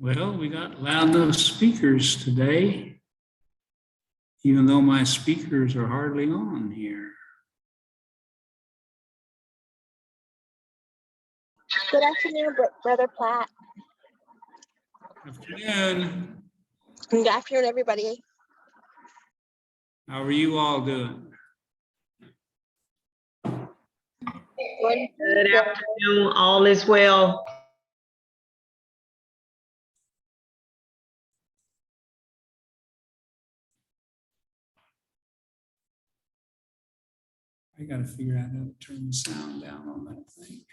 Well, we got loud enough speakers today, even though my speakers are hardly on here. Good afternoon, Brother Platt. Afternoon. Good afternoon, everybody. How are you all doing? Good afternoon, all is well. I got to figure out how to turn the sound down on that thing.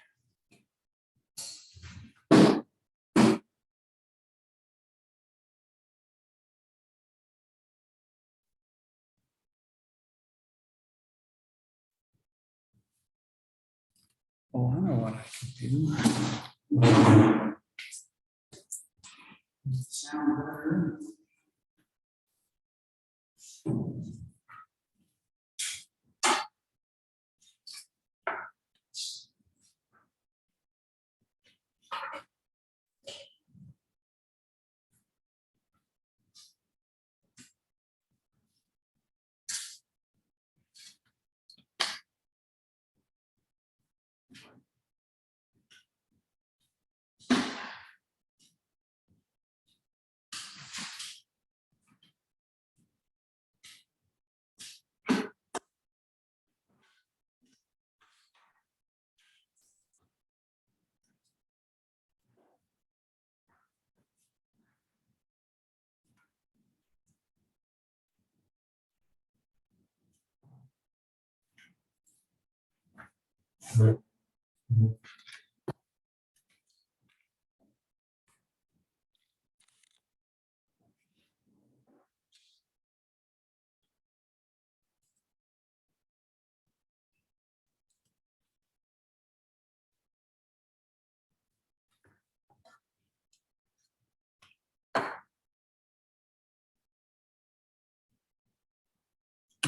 Oh, I know what I can do. Sound better.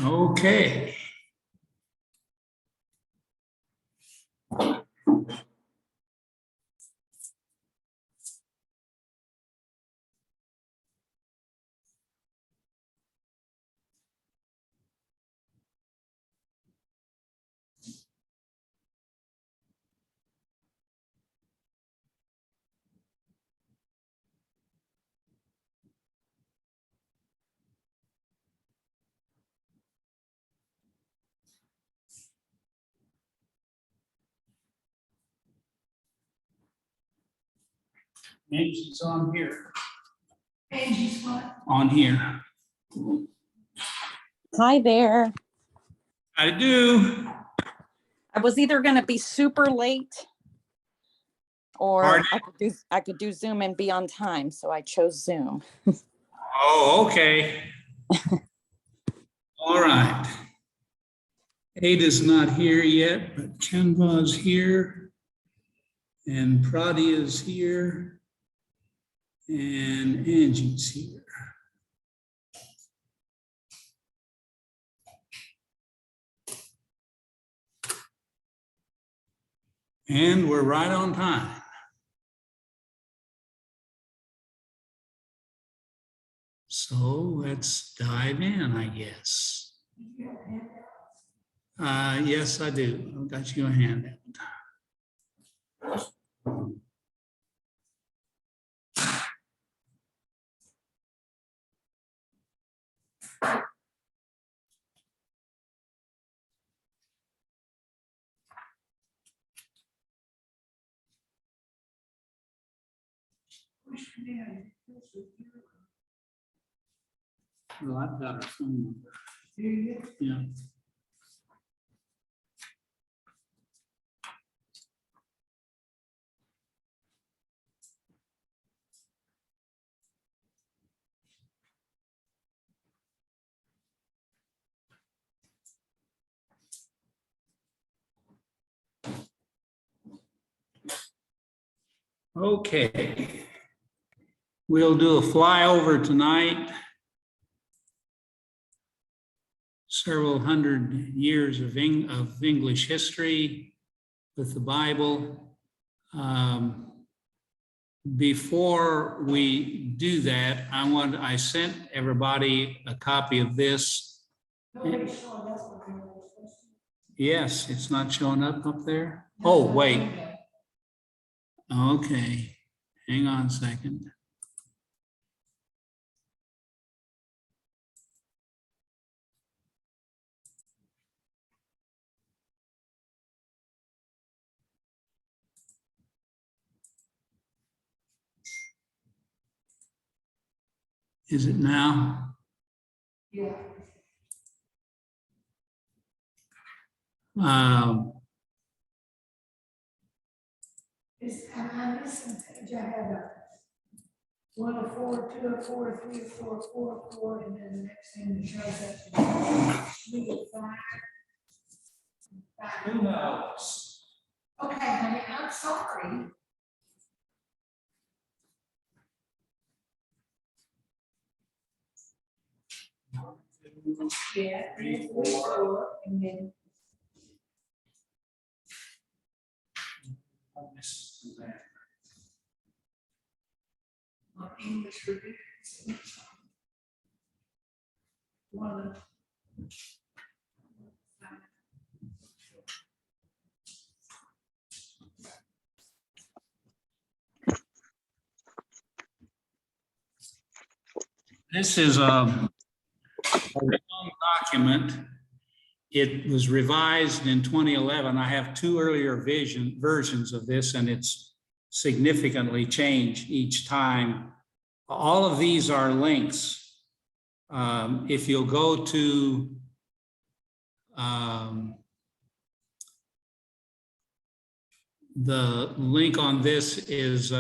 Okay. Angie's on here. Angie's what? On here. Hi there. I do. I was either going to be super late or Pardon? I could do Zoom and be on time, so I chose Zoom. Oh, okay. All right. Ada's not here yet, but Kenva's here. And Prati is here. And Angie's here. And we're right on time. So let's dive in, I guess. Yes, I do. I've got you a handout. Well, I've got her phone number. Yeah. Okay. We'll do a flyover tonight. Several hundred years of English history with the Bible. before we do that, I sent everybody a copy of this. Yes, it's not showing up there. Oh, wait. Okay, hang on a second. Is it now? Yeah. And on this page, I have a 104, 204, 304, 404, and then the next thing that shows up. 305. Who knows? Okay, honey, I'm sorry. Yeah, 304, and then. English review. One. This is a long document. It was revised in 2011. I have two earlier versions of this, and it's significantly changed each time. All of these are links. If you'll go to the link on this is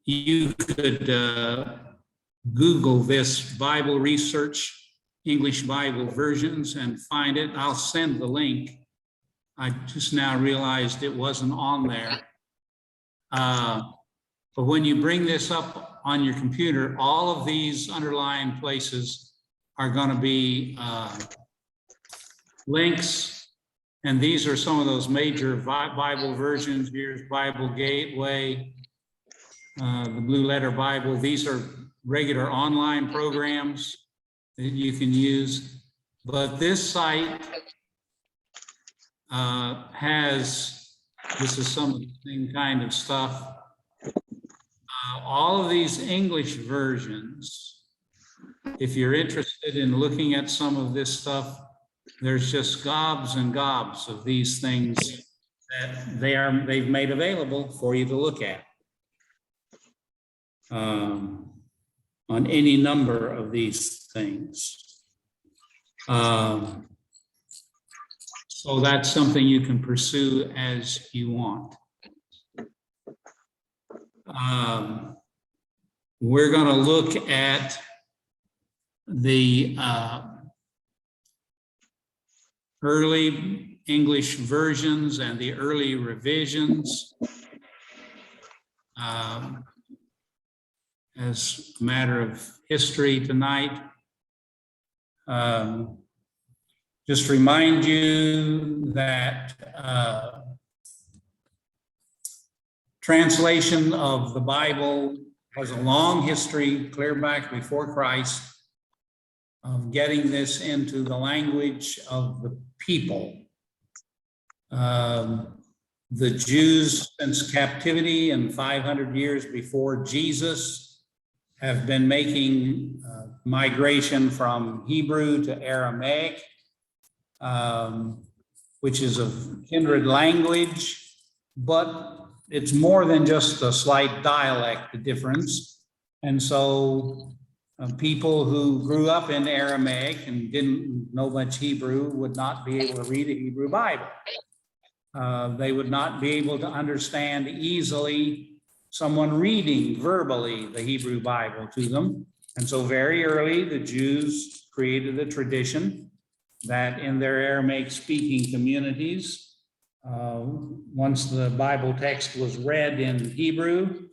you could Google this Bible research English Bible versions and find it. I'll send the link. I just now realized it wasn't on there. But when you bring this up on your computer, all of these underlying places are going to be links. And these are some of those major Bible versions. Here's Bible Gateway, the Blue Letter Bible. These are regular online programs that you can use. But this site this is some of the same kind of stuff. All of these English versions, if you're interested in looking at some of this stuff, there's just gobs and gobs of these things that they've made available for you to look at on any number of these things. So that's something you can pursue as you want. We're going to look at the early English versions and the early revisions as a matter of history tonight. Just remind you that translation of the Bible has a long history, clear back before Christ, of getting this into the language of the people. The Jews, since captivity and 500 years before Jesus, have been making migration from Hebrew to Aramaic, which is a kindred language, but it's more than just a slight dialect difference. And so people who grew up in Aramaic and didn't know much Hebrew would not be able to read a Hebrew Bible. They would not be able to understand easily someone reading verbally the Hebrew Bible to them. And so very early, the Jews created a tradition that in their Aramaic speaking communities, once the Bible text was read in Hebrew,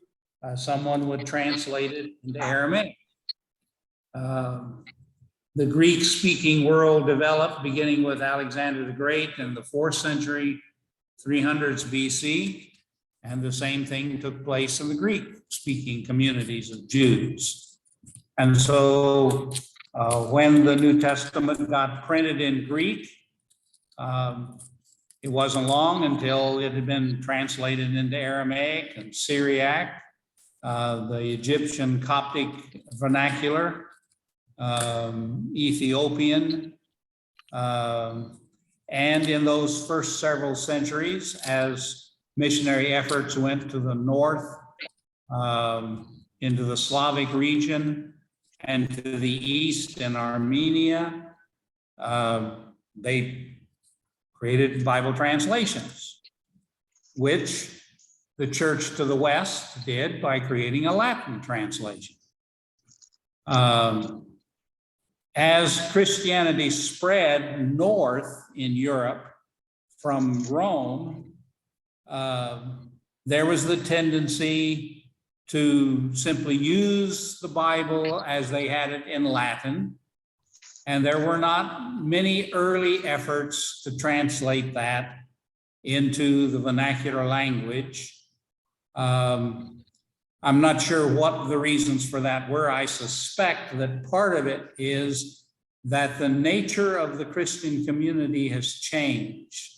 someone would translate it into Aramaic. The Greek-speaking world developed beginning with Alexander the Great in the 4th century, 300s BC. And the same thing took place in the Greek-speaking communities of Jews. And so when the New Testament got printed in Greek, it wasn't long until it had been translated into Aramaic and Syriac, the Egyptian Coptic vernacular, Ethiopian, and in those first several centuries, as missionary efforts went to the north, into the Slavic region, and to the east in Armenia, they created Bible translations, which the church to the west did by creating a Latin translation. As Christianity spread north in Europe from Rome, there was the tendency to simply use the Bible as they had it in Latin. And there were not many early efforts to translate that into the vernacular language. I'm not sure what the reasons for that were. I suspect that part of it is that the nature of the Christian community has changed.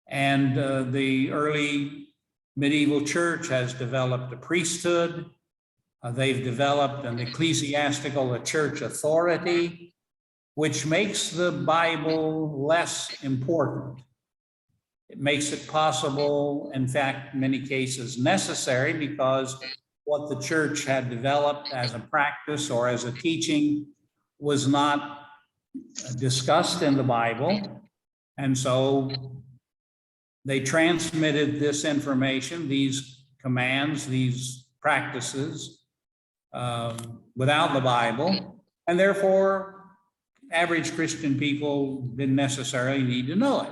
And the early medieval church has developed a priesthood. They've developed an ecclesiastical, a church authority, which makes the Bible less important. It makes it possible, in fact, in many cases necessary, because what the church had developed as a practice or as a teaching was not discussed in the Bible. And so they transmitted this information, these commands, these practices, without the Bible, and therefore average Christian people didn't necessarily need to know it.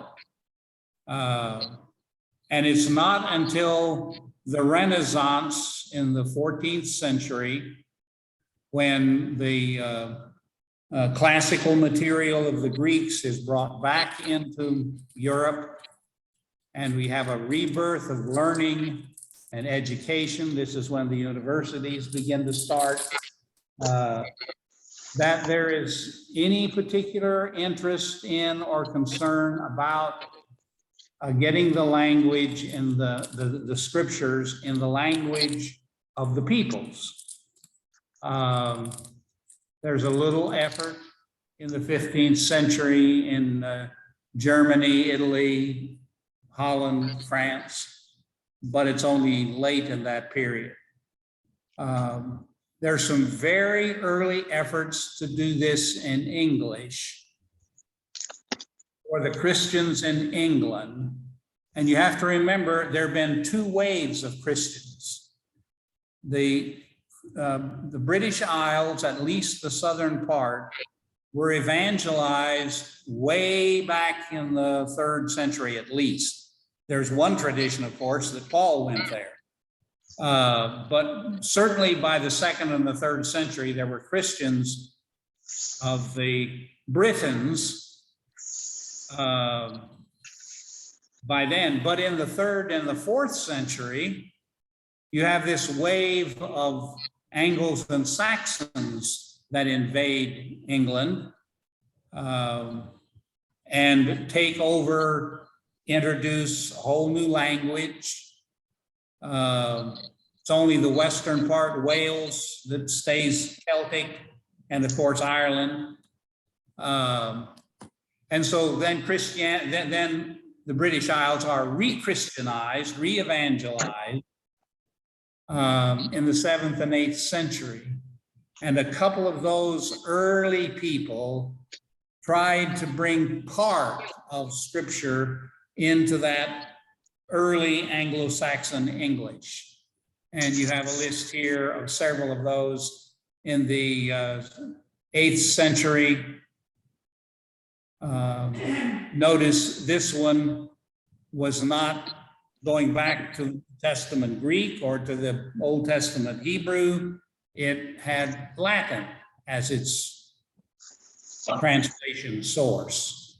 And it's not until the Renaissance in the 14th century, when the classical material of the Greeks is brought back into Europe, and we have a rebirth of learning and education. This is when the universities begin to start. That there is any particular interest in or concern about getting the language in the scriptures in the language of the peoples. There's a little effort in the 15th century in Germany, Italy, Holland, France, but it's only late in that period. There's some very early efforts to do this in English for the Christians in England. And you have to remember, there have been two waves of Christians. The British Isles, at least the southern part, were evangelized way back in the 3rd century at least. There's one tradition, of course, that Paul went there. But certainly by the 2nd and the 3rd century, there were Christians of the Britons by then. But in the 3rd and the 4th century, you have this wave of Angles and Saxons that invade England and take over, introduce a whole new language. It's only the western part, Wales, that stays Celtic, and of course Ireland. And so then then the British Isles are re-Christianized, re-evangelized in the 7th and 8th century. And a couple of those early people tried to bring part of Scripture into that early Anglo-Saxon English. And you have a list here of several of those in the 8th century. Notice this one was not going back to Testament Greek or to the Old Testament Hebrew. It had Latin as its translation source.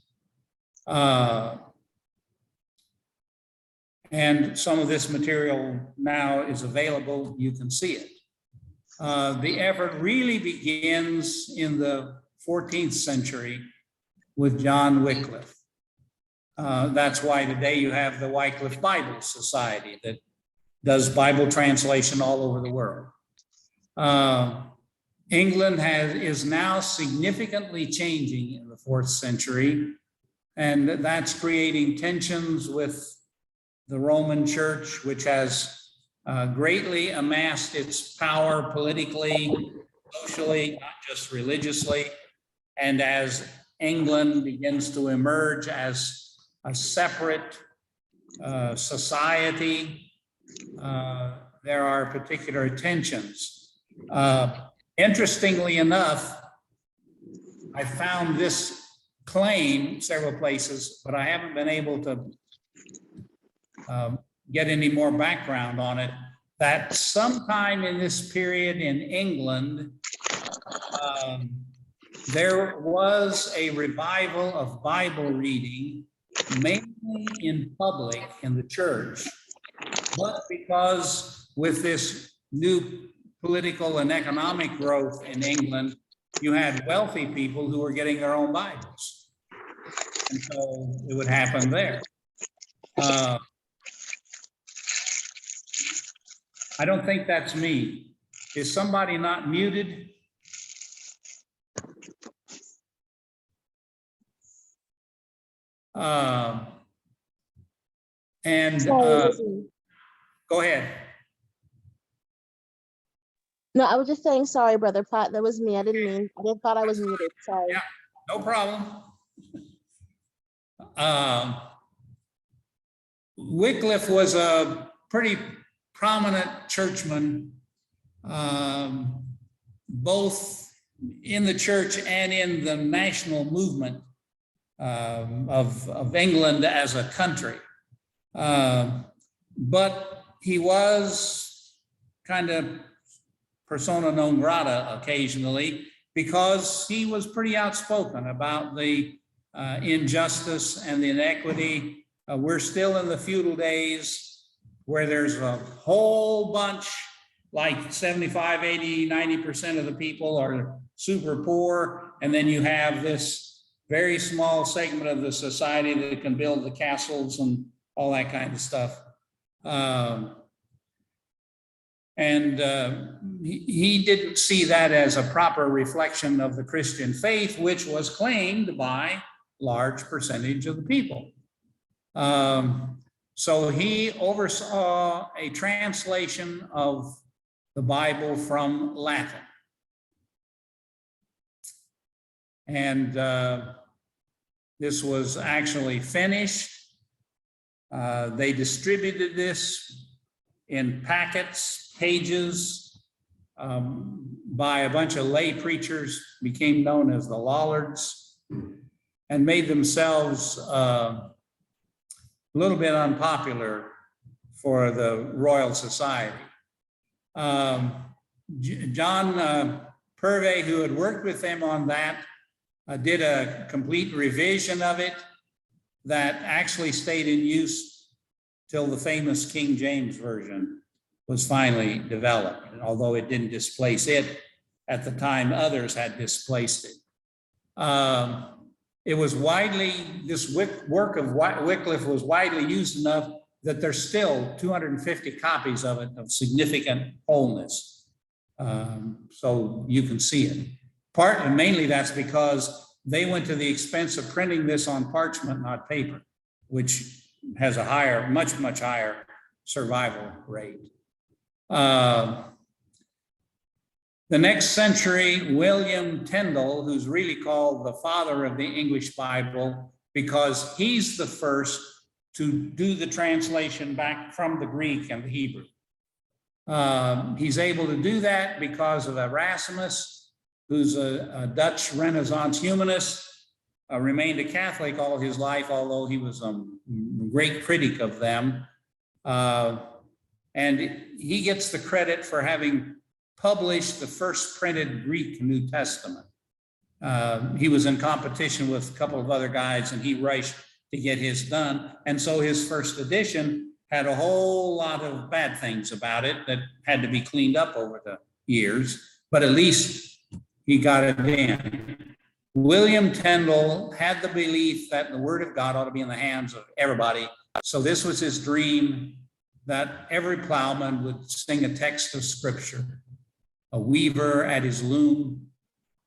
And some of this material now is available. You can see it. The effort really begins in the 14th century with John Wycliffe. That's why today you have the Wycliffe Bible Society that does Bible translation all over the world. England is now significantly changing in the 4th century, and that's creating tensions with the Roman Church, which has greatly amassed its power politically, socially, not just religiously. And as England begins to emerge as a separate society, there are particular tensions. Interestingly enough, I found this claim several places, but I haven't been able to get any more background on it, that sometime in this period in England, there was a revival of Bible reading, mainly in public in the church, but because with this new political and economic growth in England, you had wealthy people who were getting their own Bibles. And so it would happen there. I don't think that's me. Is somebody not muted? Go ahead. No, I was just saying sorry, Brother Platt. That was me. I thought I was muted. Sorry. Yeah, no problem. Wycliffe was a pretty prominent churchman, both in the church and in the national movement of England as a country. But he was kind of persona non grata occasionally because he was pretty outspoken about the injustice and the inequity. We're still in the feudal days where there's a whole bunch, like 75, 80, 90% of the people are super poor. And then you have this very small segment of the society that can build the castles and all that kind of stuff. He didn't see that as a proper reflection of the Christian faith, which was claimed by large percentage of the people. So he oversaw a translation of the Bible from Latin. And this was actually finished. They distributed this in packets, pages, by a bunch of lay preachers, became known as the Lollards, and made themselves a little bit unpopular for the Royal Society. John Purvey, who had worked with them on that, did a complete revision of it that actually stayed in use till the famous King James Version was finally developed. And although it didn't displace it, at the time others had displaced it. It was widely, this work of Wycliffe was widely used enough that there's still 250 copies of it of significant wholeness. So you can see it. And mainly that's because they went to the expense of printing this on parchment, not paper, which has a higher, much higher survival rate. The next century, William Tyndale, who's really called the father of the English Bible, because he's the first to do the translation back from the Greek and the Hebrew. He's able to do that because of Erasmus, who's a Dutch Renaissance humanist, remained a Catholic all his life, although he was a great critic of them. And he gets the credit for having published the first printed Greek New Testament. He was in competition with a couple of other guys and he rushed to get his done. And so his first edition had a whole lot of bad things about it that had to be cleaned up over the years, but at least he got it in. William Tyndale had the belief that the word of God ought to be in the hands of everybody. So this was his dream, that every plowman would sing a text of scripture. A weaver at his loom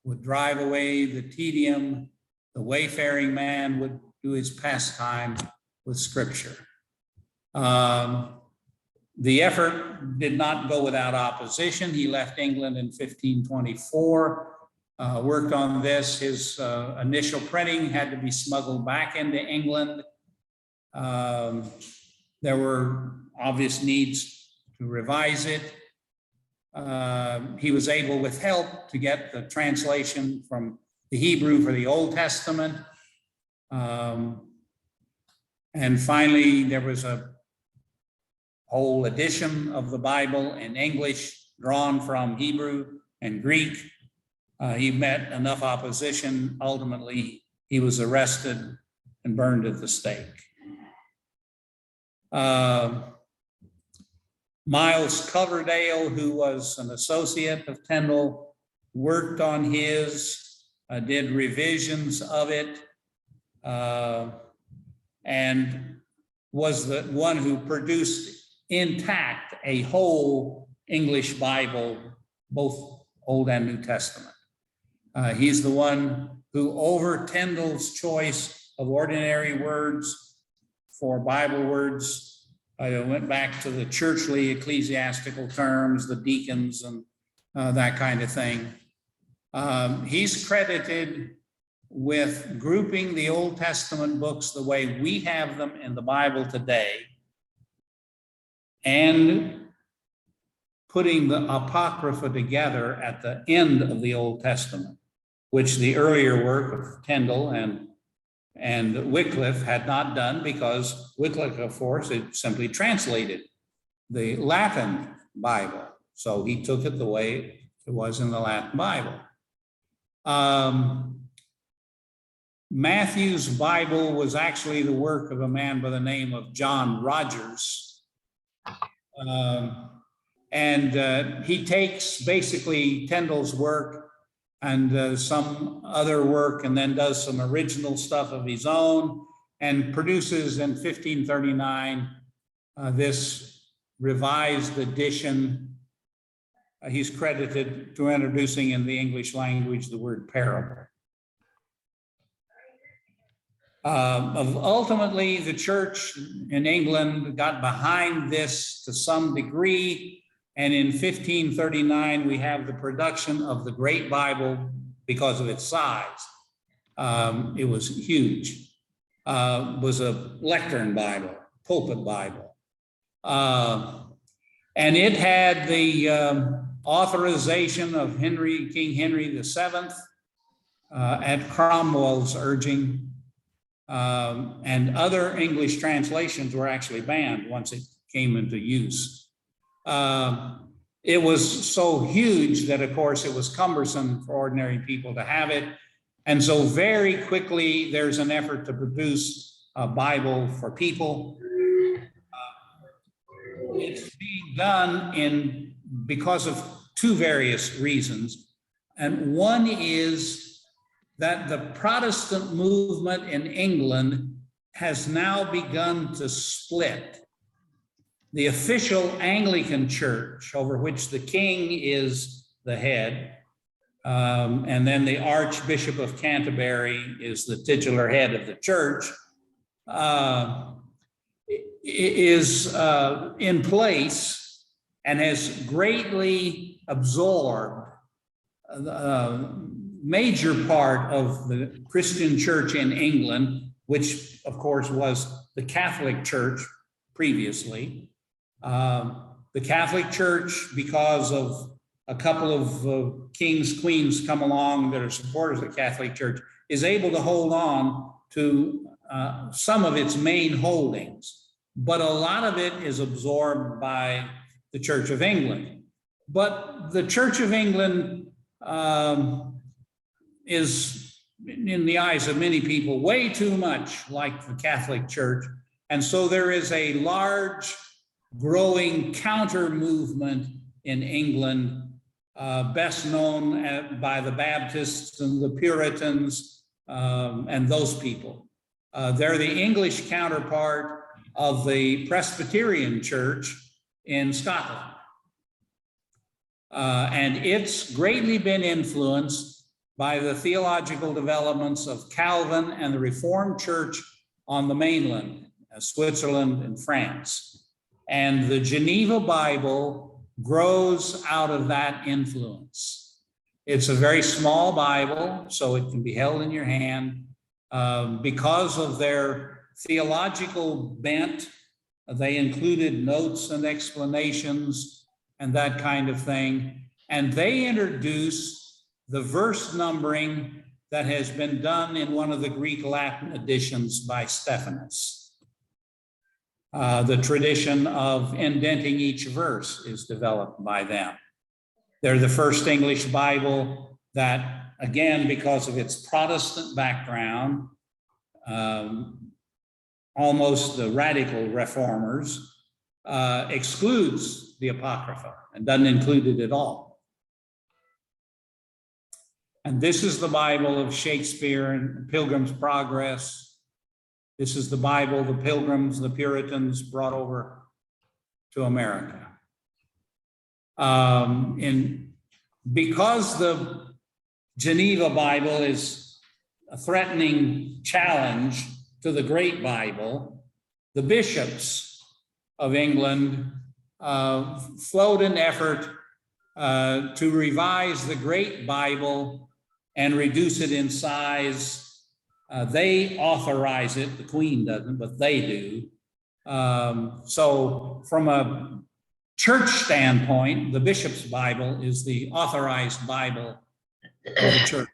would drive away the tedium. The wayfaring man would do his pastime with scripture. The effort did not go without opposition. He left England in 1524. Worked on this. His initial printing had to be smuggled back into England. There were obvious needs to revise it. He was able, with help, to get the translation from the Hebrew for the Old Testament. And finally, there was a whole edition of the Bible in English, drawn from Hebrew and Greek. He met enough opposition. Ultimately, he was arrested and burned at the stake. Miles Coverdale, who was an associate of Tyndale, worked on his, did revisions of it, and was the one who produced intact a whole English Bible, both Old and New Testament. He's the one who, over Tyndale's choice of ordinary words for Bible words, went back to the churchly ecclesiastical terms, the deacons and that kind of thing. He's credited with grouping the Old Testament books the way we have them in the Bible today, and putting the Apocrypha together at the end of the Old Testament, which the earlier work of Tyndale and Wycliffe had not done, because Wycliffe, of course, had simply translated the Latin Bible. So he took it the way it was in the Latin Bible. Matthew's Bible was actually the work of a man by the name of John Rogers. He takes basically Tyndale's work and some other work, and then does some original stuff of his own, and produces in 1539 this revised edition. He's credited to introducing in the English language the word parable. Ultimately, the church in England got behind this to some degree. And in 1539, we have the production of the Great Bible because of its size. It was huge. It was a lectern Bible, pulpit Bible. And it had the authorization of King Henry VII at Cromwell's urging. And other English translations were actually banned once it came into use. It was so huge that, of course, it was cumbersome for ordinary people to have it. And so very quickly, there's an effort to produce a Bible for people. It's being done because of two various reasons. And one is that the Protestant movement in England has now begun to split. The official Anglican church, over which the king is the head, and then the Archbishop of Canterbury is the titular head of the church, is in place and has greatly absorbed a major part of the Christian church in England, which of course was the Catholic Church previously. The Catholic Church, because of a couple of kings, queens come along that are supporters of the Catholic Church, is able to hold on to some of its main holdings, but a lot of it is absorbed by the Church of England. But the Church of England is, in the eyes of many people, way too much like the Catholic Church. And so there is a large growing counter movement in England, best known by the Baptists and the Puritans and those people. They're the English counterpart of the Presbyterian Church in Scotland. And it's greatly been influenced by the theological developments of Calvin and the Reformed Church on the mainland, Switzerland and France. And the Geneva Bible grows out of that influence. It's a very small Bible, so it can be held in your hand. Because of their theological bent, they included notes and explanations and that kind of thing. And they introduce the verse numbering that has been done in one of the Greek Latin editions by Stephanus. The tradition of indenting each verse is developed by them. They're the first English Bible that, again, because of its Protestant background, almost the radical reformers, excludes the Apocrypha and doesn't include it at all. And this is the Bible of Shakespeare and Pilgrim's Progress. This is the Bible the Pilgrims, the Puritans brought over to America. Because the Geneva Bible is a threatening challenge to the Great Bible, the bishops of England float an effort to revise the Great Bible and reduce it in size. They authorize it, the Queen doesn't, but they do. So from a church standpoint, the bishop's Bible is the authorized Bible of the church.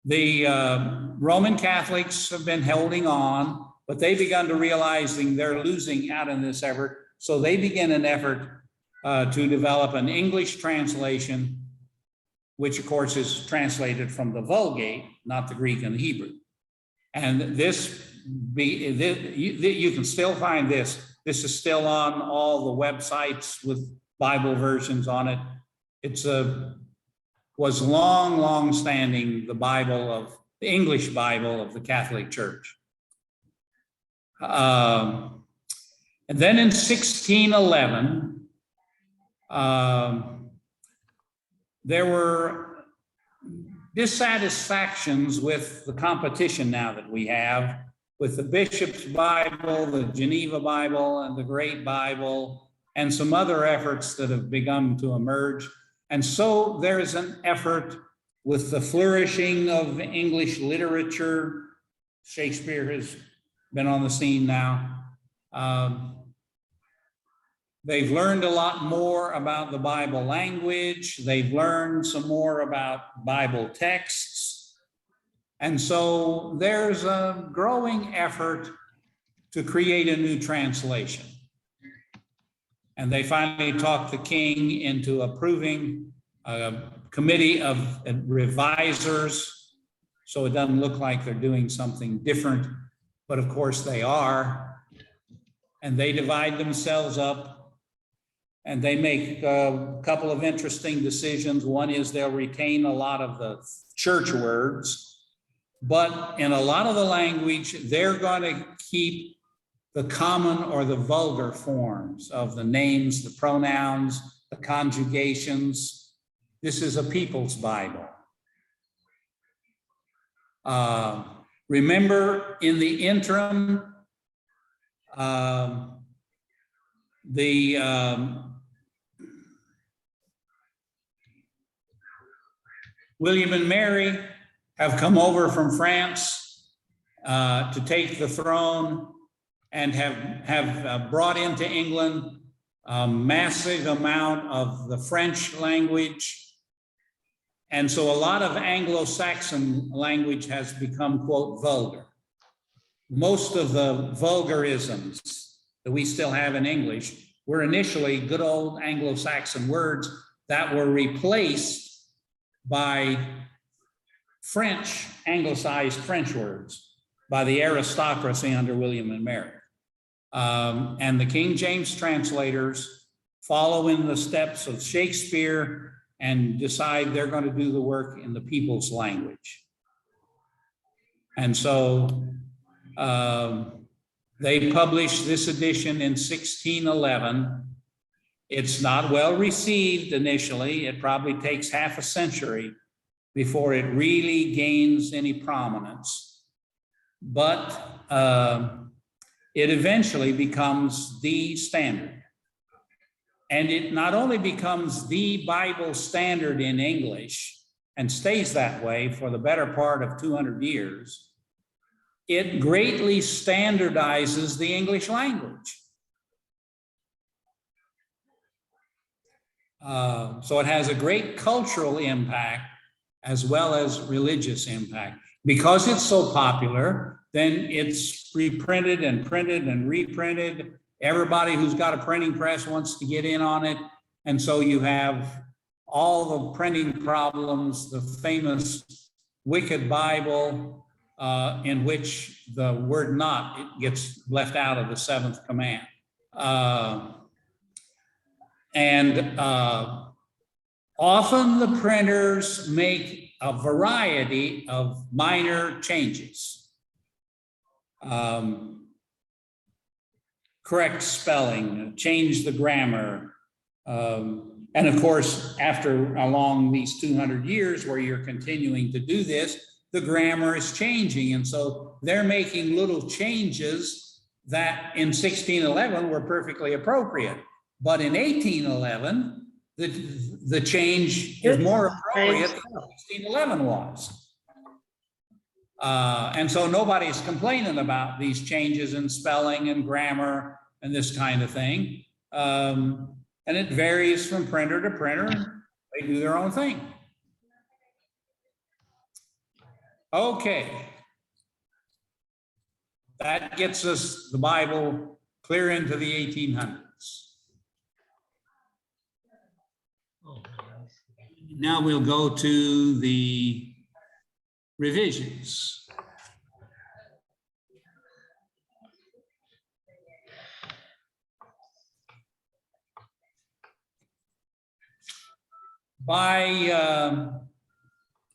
The Roman Catholics have been holding on, but they've begun to realizing they're losing out in this effort. So they begin an effort to develop an English translation, which of course is translated from the Vulgate, not the Greek and the Hebrew. And you can still find this. This is still on all the websites with Bible versions on it. It's was long standing the Bible of the English Bible of the Catholic Church. And then in 1611, there were dissatisfactions with the competition now that we have with the Bishop's Bible, the Geneva Bible, and the Great Bible, and some other efforts that have begun to emerge. And so there is an effort with the flourishing of English literature. Shakespeare has been on the scene now. They've learned a lot more about the Bible language. They've learned some more about Bible texts. And so there's a growing effort to create a new translation. And they finally talked the king into approving a committee of revisers, so it doesn't look like they're doing something different, but of course they are. And they divide themselves up, and they make a couple of interesting decisions. One is they'll retain a lot of the church words, but in a lot of the language, they're going to keep the common or the vulgar forms of the names, the pronouns, the conjugations. This is a people's Bible. Remember, in the interim, William and Mary have come over from France to take the throne, and have brought into England a massive amount of the French language. And so a lot of Anglo-Saxon language has become, quote, vulgar. Most of the vulgarisms that we still have in English were initially good old Anglo-Saxon words that were replaced by French, anglicized French words. by the aristocracy under William and Mary. And the King James translators follow in the steps of Shakespeare and decide they're going to do the work in the people's language. And so they published this edition in 1611. It's not well received initially. It probably takes half a century before it really gains any prominence. But it eventually becomes the standard. And it not only becomes the Bible standard in English and stays that way for the better part of 200 years, it greatly standardizes the English language. So it has a great cultural impact as well as religious impact. Because it's so popular, then it's reprinted and printed and reprinted. Everybody who's got a printing press wants to get in on it. And so you have all the printing problems, the famous Wicked Bible, in which the word not, it gets left out of the seventh command. Often the printers make a variety of minor changes. Correct spelling, change the grammar. And of course, after along these 200 years where you're continuing to do this, the grammar is changing. And so they're making little changes that in 1611 were perfectly appropriate. But in 1811, the change is more appropriate than 1611 was. And so nobody's complaining about these changes in spelling and grammar and this kind of thing. And it varies from printer to printer. They do their own thing. Okay. That gets us the Bible clear into the 1800s. Now we'll go to the revisions. By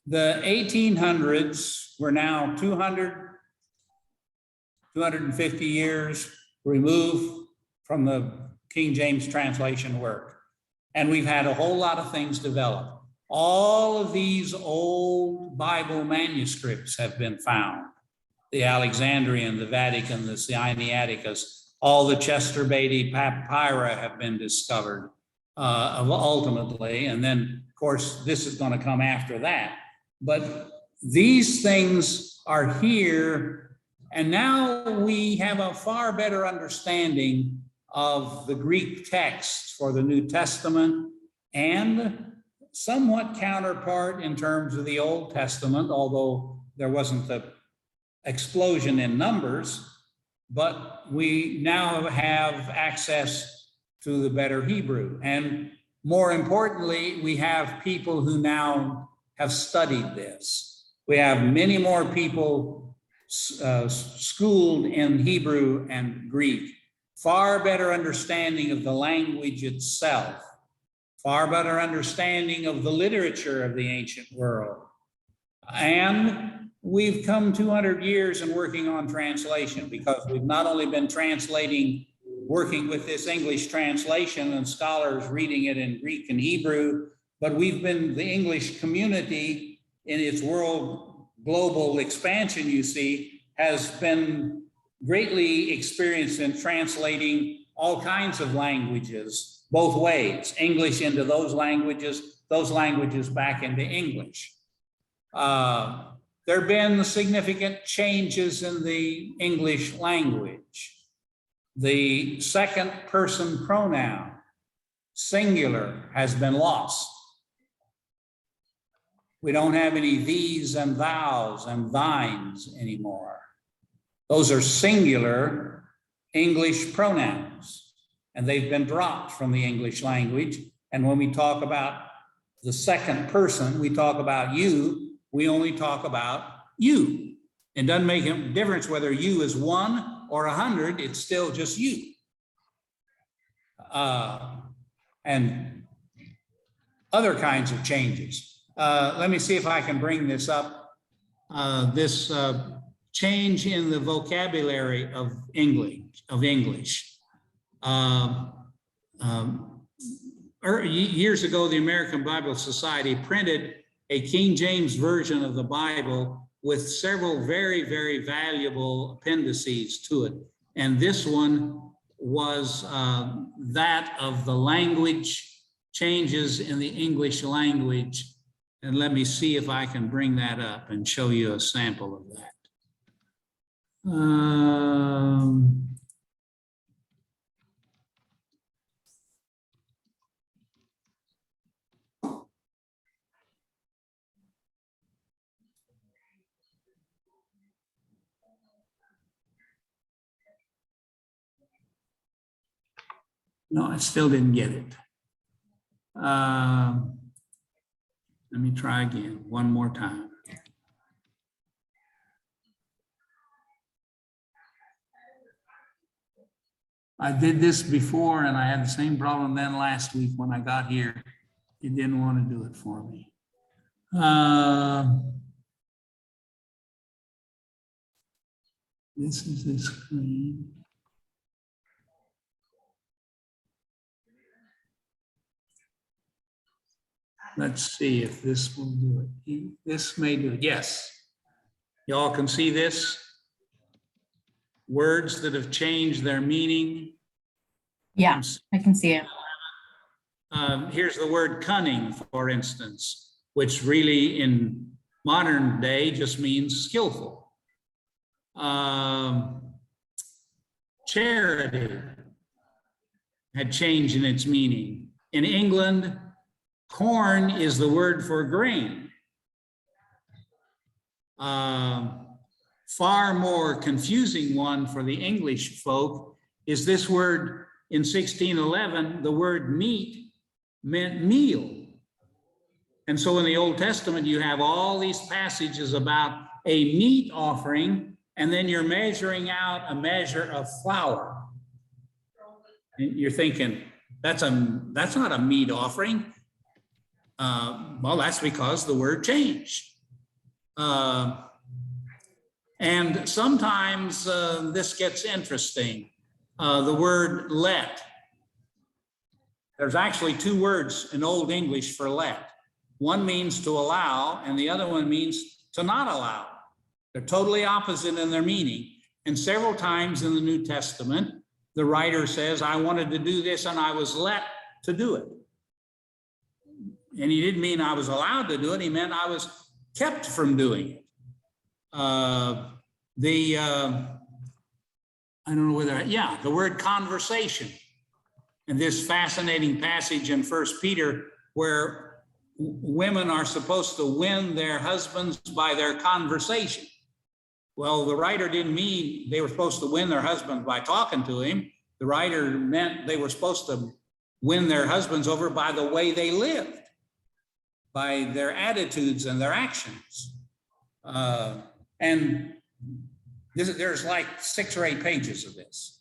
the 1800s, we're now 250 years removed from the King James translation work. And we've had a whole lot of things develop. All of these old Bible manuscripts have been found. The Alexandrian, the Vatican, the Sinaiticus, all the Chester Beatty papyri have been discovered ultimately. And then, of course, this is going to come after that. But these things are here. And now we have a far better understanding of the Greek texts for the New Testament and somewhat counterpart in terms of the Old Testament, although there wasn't the explosion in numbers, but we now have access to the better Hebrew. And more importantly, we have people who now have studied this. We have many more people schooled in Hebrew and Greek, far better understanding of the language itself, far better understanding of the literature of the ancient world. And we've come 200 years in working on translation, because we've not only been translating, working with this English translation and scholars reading it in Greek and Hebrew, but we've been the English community in its world global expansion, you see, has been greatly experienced in translating all kinds of languages, both ways, English into those languages back into English. There have been significant changes in the English language. The second person pronoun, singular, has been lost. We don't have any these and thous and thines anymore. Those are singular English pronouns, and they've been dropped from the English language. And when we talk about the second person, we talk about you, we only talk about you. It doesn't make a difference whether you is 1 or 100, it's still just you. And other kinds of changes. Let me see if I can bring this up. This change in the vocabulary of English. Years ago, the American Bible Society printed a King James version of the Bible with several very, very valuable appendices to it. And this one was that of the language changes in the English language. And let me see if I can bring that up and show you a sample of that. No, I still didn't get it. Let me try again, one more time. I did this before and I had the same problem then last week when I got here. It didn't want to do it for me. This is the screen. Let's see if this will do it. This may do it. Yes. Y'all can see this? Words that have changed their meaning. Yeah, I can see it. Here's the word cunning, for instance, which really in modern day just means skillful. Charity had changed in its meaning. In England, corn is the word for grain. Far more confusing one for the English folk is this word in 1611, the word meat meant meal. And so in the Old Testament, you have all these passages about a meat offering, and then you're measuring out a measure of flour. And you're thinking, that's not a meat offering. Well, that's because the word changed. And sometimes this gets interesting. The word let. There's actually two words in Old English for let. One means to allow, and the other one means to not allow. They're totally opposite in their meaning. And several times in the New Testament, the writer says, I wanted to do this and I was let to do it. And he didn't mean I was allowed to do it. He meant I was kept from doing it. I don't know whether, the word conversation. And this fascinating passage in 1 Peter where women are supposed to win their husbands by their conversation. Well, the writer didn't mean they were supposed to win their husbands by talking to him. The writer meant they were supposed to win their husbands over by the way they lived, by their attitudes and their actions. And there's like 6 or 8 pages of this.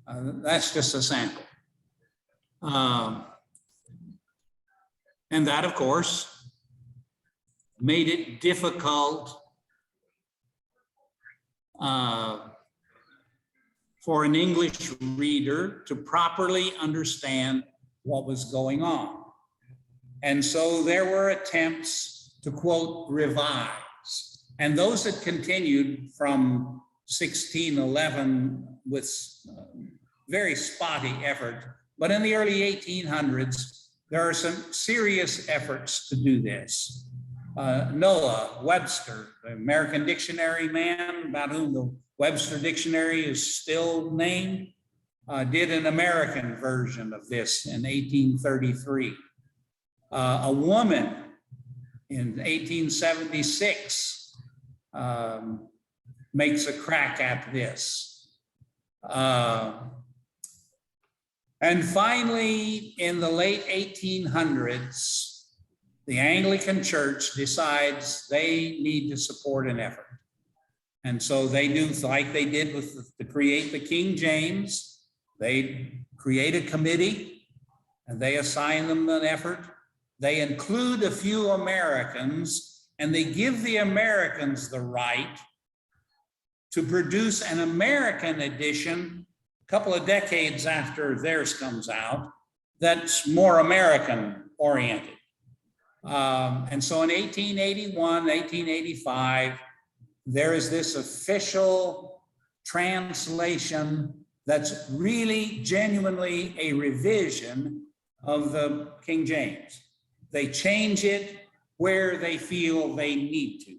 That's just a sample. And that, of course, made it difficult for an English reader to properly understand what was going on. And so there were attempts to, quote, revise. And those that continued from 1611 with very spotty effort. But in the early 1800s, there are some serious efforts to do this. Noah Webster, the American dictionary man, about whom the Webster Dictionary is still named, did an American version of this in 1833. A woman in 1876 makes a crack at this. And finally, in the late 1800s, the Anglican Church decides they need to support an effort. And so they do like they did with to create the King James. They create a committee and they assign them an effort. They include a few Americans and they give the Americans the right to produce an American edition a couple of decades after theirs comes out that's more American oriented. And so in 1881, 1885, there is this official translation that's really genuinely a revision of the King James. They change it where they feel they need to.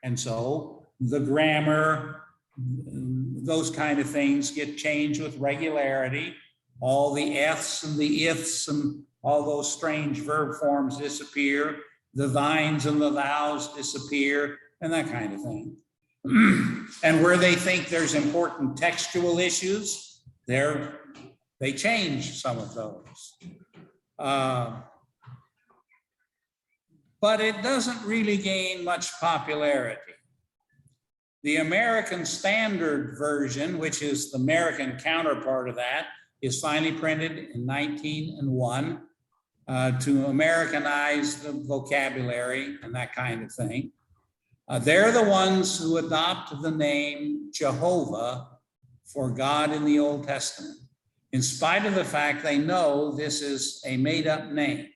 And so the grammar, those kind of things get changed with regularity. All the F's and the ifs and all those strange verb forms disappear. The thines and the thous disappear and that kind of thing. And where they think there's important textual issues, they change some of those. But it doesn't really gain much popularity. The American Standard Version, which is the American counterpart of that, is finally printed in 1901 to Americanize the vocabulary and that kind of thing. They're the ones who adopt the name Jehovah for God in the Old Testament, in spite of the fact they know this is a made-up name.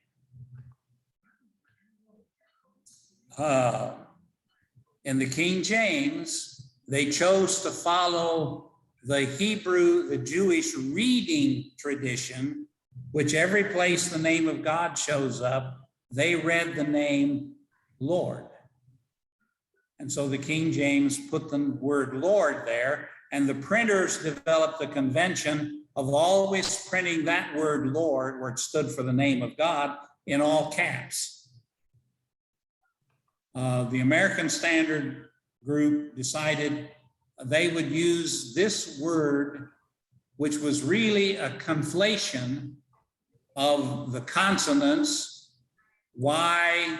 In the King James, they chose to follow the Hebrew, the Jewish reading tradition, which every place the name of God shows up, they read the name Lord. And so the King James put the word Lord there, and the printers developed the convention of always printing that word Lord, where it stood for the name of God, in all caps. The American Standard Group decided they would use this word, which was really a conflation of the consonants Y,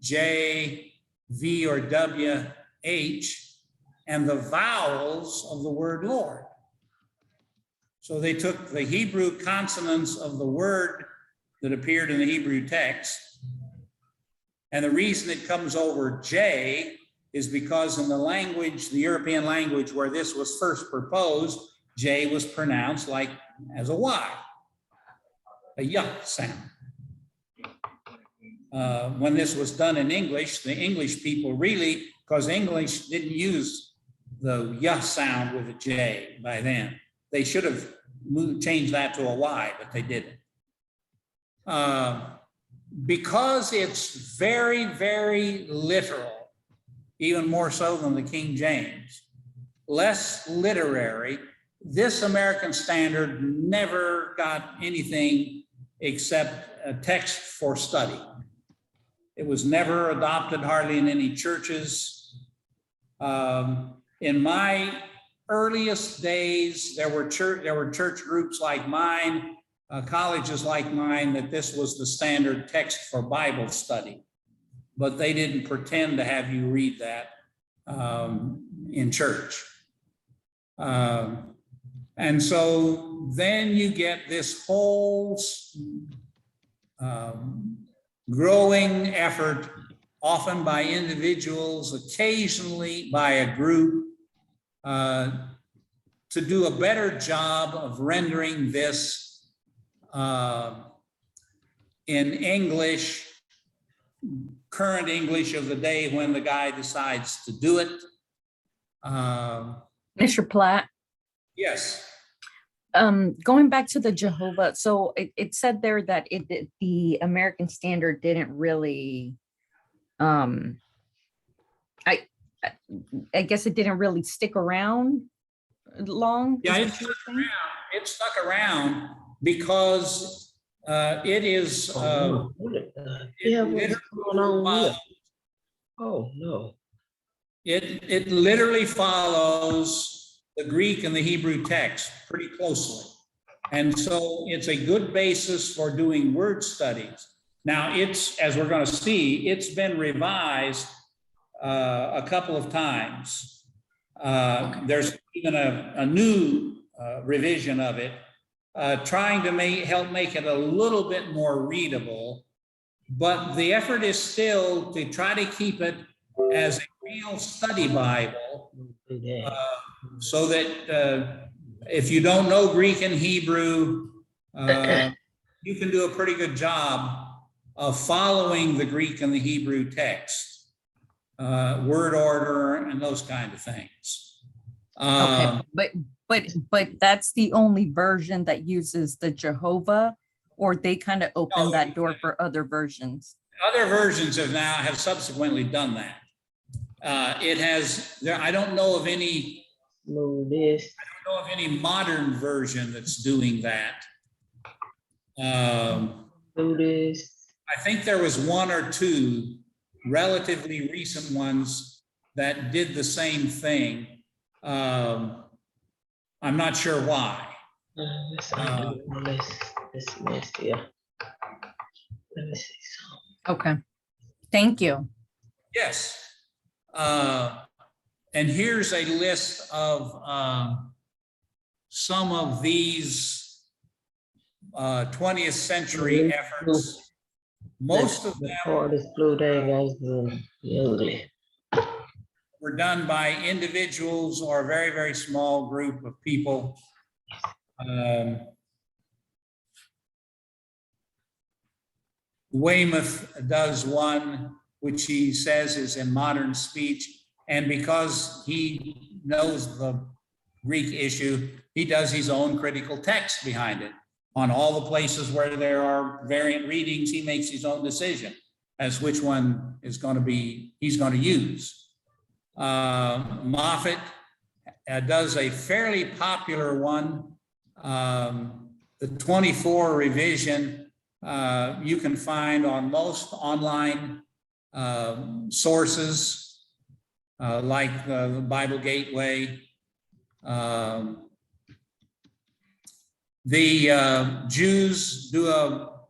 J, V, or W, H, and the vowels of the word Lord. So they took the Hebrew consonants of the word that appeared in the Hebrew text, and the reason it comes over J is because in the language, the European language where this was first proposed, J was pronounced like as a Y, a Y sound. When this was done in English, the English people really, because English didn't use the Y sound with a J by then. They should have changed that to a Y, but they didn't. Because it's very, very literal, even more so than the King James, less literary, this American Standard never got anything except a text for study. It was never adopted hardly in any churches. In my earliest days, there were church groups like mine, colleges like mine, that this was the standard text for Bible study. But they didn't pretend to have you read that in church. And so then you get this whole growing effort, often by individuals, occasionally by a group, to do a better job of rendering this in English, current English of the day when the guy decides to do it. Mr. Platt, Yes. going back to the Jehovah, so it said there that the American Standard didn't really, I guess it didn't really stick around long. Yeah, is it what you were stuck saying? around. It stuck around because it is. Oh, no. It What's literally going on here? follows- Oh, no. It literally follows the Greek and the Hebrew text pretty closely. And so it's a good basis for doing word studies. Now it's, as we're going to see, it's been revised a couple of times. There's even a new revision of it, trying to help make it a little bit more readable. But the effort is still to try to keep it as a real study Bible, so that if you don't know Greek and Hebrew, you can do a pretty good job of following the Greek and the Hebrew text, word order and those kind of things. Okay, but that's the only version that uses the Jehovah, or they kind of open that door for other versions? Other versions have subsequently done that. I don't know of any modern version that's doing that. I think there was one or two relatively recent ones that did the same thing. I'm not sure why. Let me see. Okay, thank you. Yes. And here's a list of some of these 20th century efforts. Most of them were done by individuals or a very, very small group of people. Weymouth does one, which he says is in modern speech. And because he knows the Greek issue, he does his own critical text behind it. On all the places where there are variant readings, he makes his own decision as which one is going to be, he's going to use. Moffat does a fairly popular one, the 24 revision. You can find on most online sources, like the Bible Gateway. The Jews do a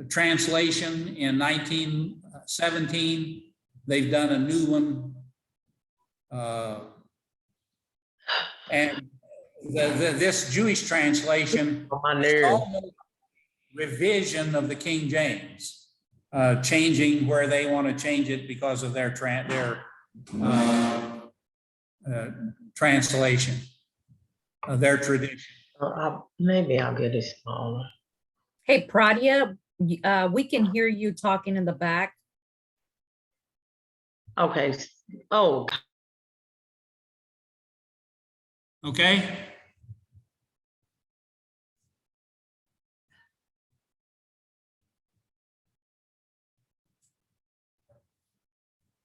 translation in 1917. They've done a new one. And this Jewish translation is almost revision of the King James, changing where they want to change it because of their translation, their tradition. Maybe I'll get it smaller. Hey, Pradia, we can hear you talking in the back. Okay. Oh, Okay.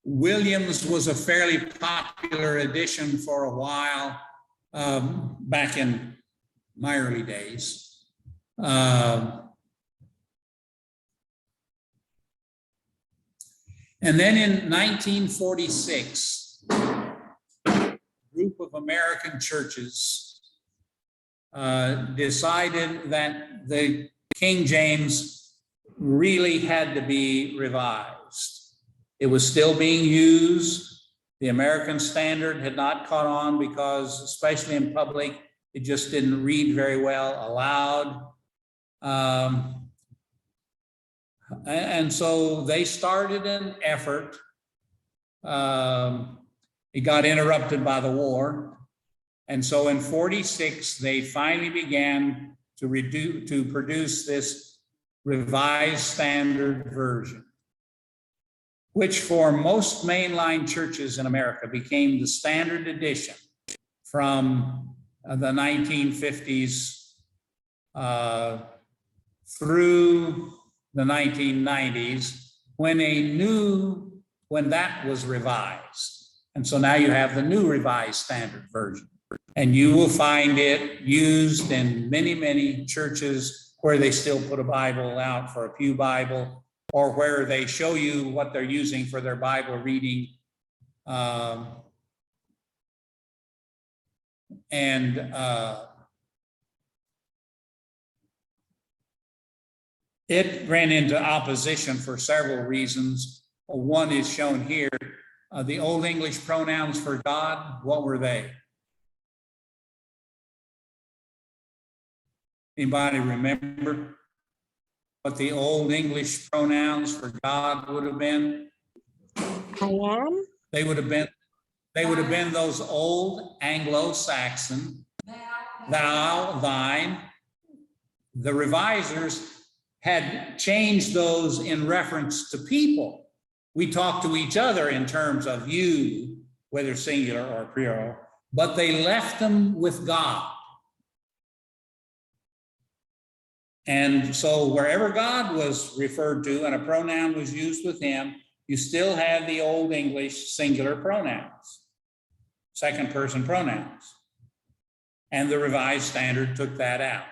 Williams was a fairly popular edition for a while, back in my early days. And then in 1946, a group of American churches decided that the King James really had to be revised. It was still being used. The American Standard had not caught on because, especially in public, it just didn't read very well aloud. And so they started an effort. It got interrupted by the war. And so in 46, they finally began to produce this revised standard version, which for most mainline churches in America became the standard edition from the 1950s through the 1990s, when that was revised. And so now you have the new revised standard version. And you will find it used in many, many churches where they still put a Bible out for a pew Bible, or where they show you what they're using for their Bible reading. It ran into opposition for several reasons. One is shown here. the Old English pronouns for God, what were they? Anybody remember what the Old English pronouns for God would have been? I am. They would have been those old Anglo-Saxon, thou, thine. The revisers had changed those in reference to people. We talk to each other in terms of you, whether singular or plural, but they left them with God. And so wherever God was referred to and a pronoun was used with him, you still had the Old English singular pronouns, second person pronouns. And the Revised Standard took that out.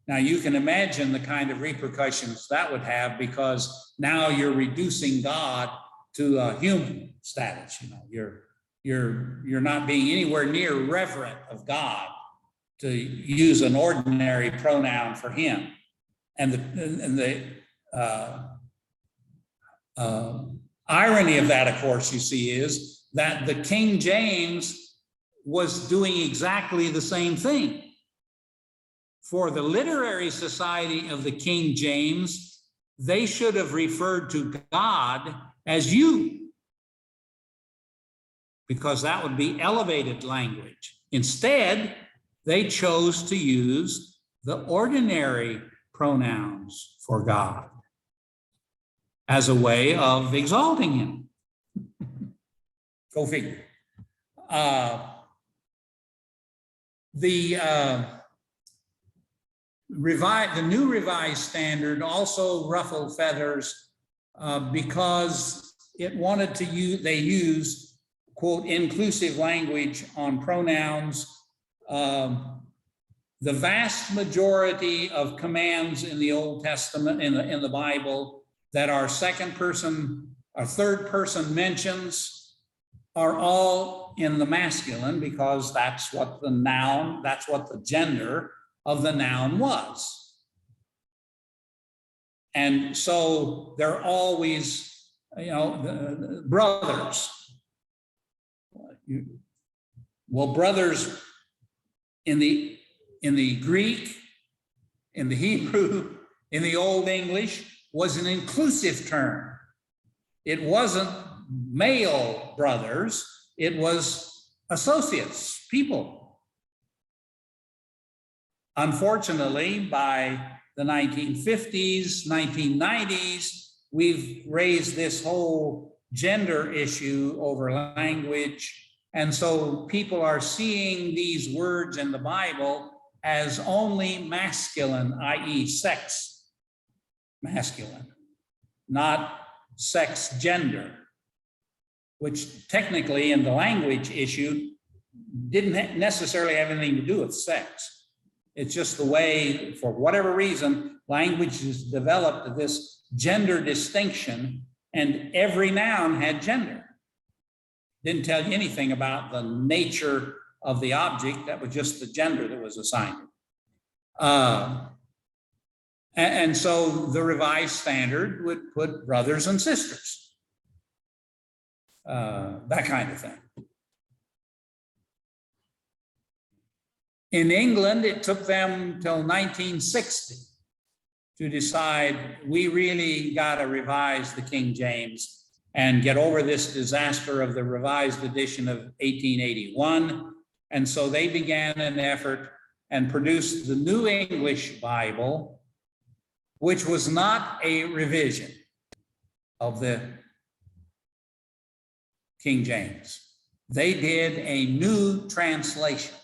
Now you can imagine the kind of repercussions that would have, because now you're reducing God to a human status. You know, you're not being anywhere near reverent of God to use an ordinary pronoun for him. And the irony of that, of course, you see, is that the King James was doing exactly the same thing. For the literary society of the King James, they should have referred to God as you, because that would be elevated language. Instead, they chose to use the ordinary pronouns for God as a way of exalting him. Go figure. The new Revised Standard also ruffled feathers because it wanted to use, they used, quote, inclusive language on pronouns. The vast majority of commands in the Old Testament, in the Bible, that are second person or third person mentions are all in the masculine, because that's what the noun, that's what the gender of the noun was. And so they're always, you know, brothers. Well, brothers in the Greek, in the Hebrew, in the Old English was an inclusive term. It wasn't male brothers, it was associates, people. Unfortunately, by the 1950s, 1990s, we've raised this whole gender issue over language. And so people are seeing these words in the Bible as only masculine, i.e. sex masculine, not sex gender, which technically in the language issue didn't necessarily have anything to do with sex. It's just the way, for whatever reason, language has developed this gender distinction, and every noun had gender. Didn't tell you anything about the nature of the object. That was just the gender that was assigned. And so the Revised Standard would put brothers and sisters, that kind of thing. In England, it took them till 1960 to decide, we really got to revise the King James and get over this disaster of the revised edition of 1881. And so they began an effort and produced the New English Bible, which was not a revision of the King James. They did a new translation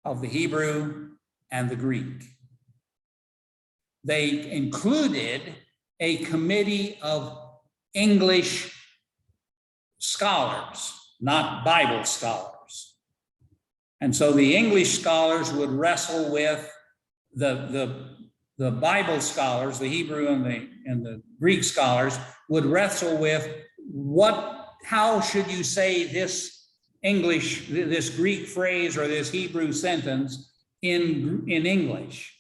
of the Hebrew and the Greek. They included a committee of English scholars, not Bible scholars. And so the English scholars would wrestle with the Bible scholars, the Hebrew and the Greek scholars would wrestle with how should you say this English, this Greek phrase or this Hebrew sentence in English.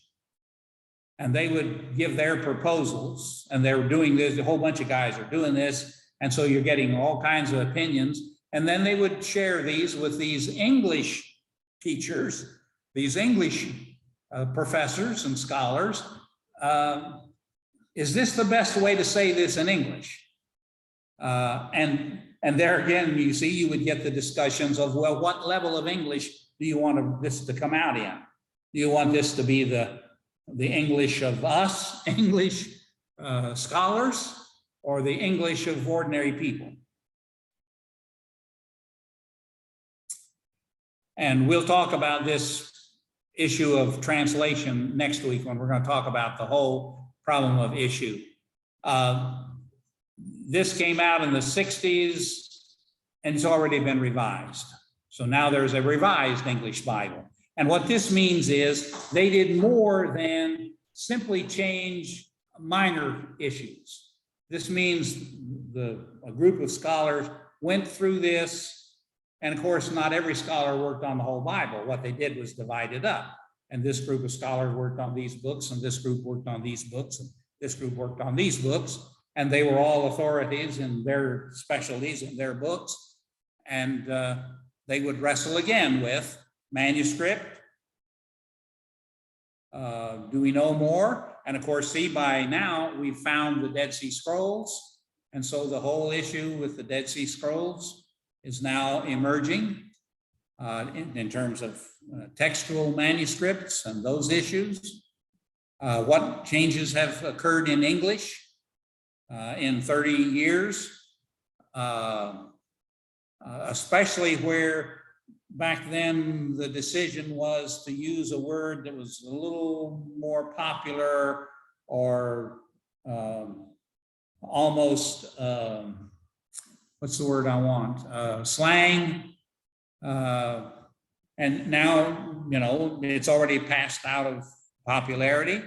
And they would give their proposals, and they were doing this, a whole bunch of guys are doing this, And so you're getting all kinds of opinions. And then they would share these with these English teachers, these English professors and scholars. Is this the best way to say this in English? And there again, you see, you would get the discussions of, well, what level of English do you want this to come out in? Do you want this to be the English of us, English scholars, or the English of ordinary people? And we'll talk about this issue of translation next week when we're going to talk about the whole problem of issue. This came out in the 60s and it's already been revised. So now there's a revised English Bible. And what this means is they did more than simply change minor issues. This means a group of scholars went through this. And of course, not every scholar worked on the whole Bible. What they did was divide it up. And this group of scholars worked on these books, and this group worked on these books, and this group worked on these books. And they were all authorities in their specialties in their books. And they would wrestle again with manuscript. Do we know more? And of course, see, by now we've found the Dead Sea Scrolls. And so the whole issue with the Dead Sea Scrolls is now emerging in terms of textual manuscripts and those issues. What changes have occurred in English in 30 years, especially where back then the decision was to use a word that was a little more popular or almost, what's the word I want? Slang. And now, you know, it's already passed out of popularity.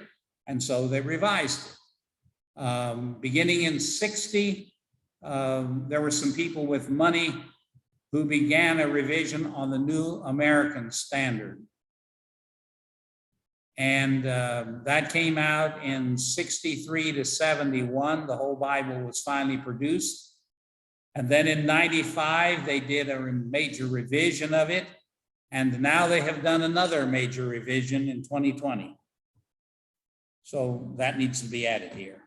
And so they revised it. Beginning in 60, there were some people with money who began a revision on the New American Standard. And that came out in 63 to 71. The whole Bible was finally produced. And then in 95, they did a major revision of it. And now they have done another major revision in 2020. So that needs to be added here.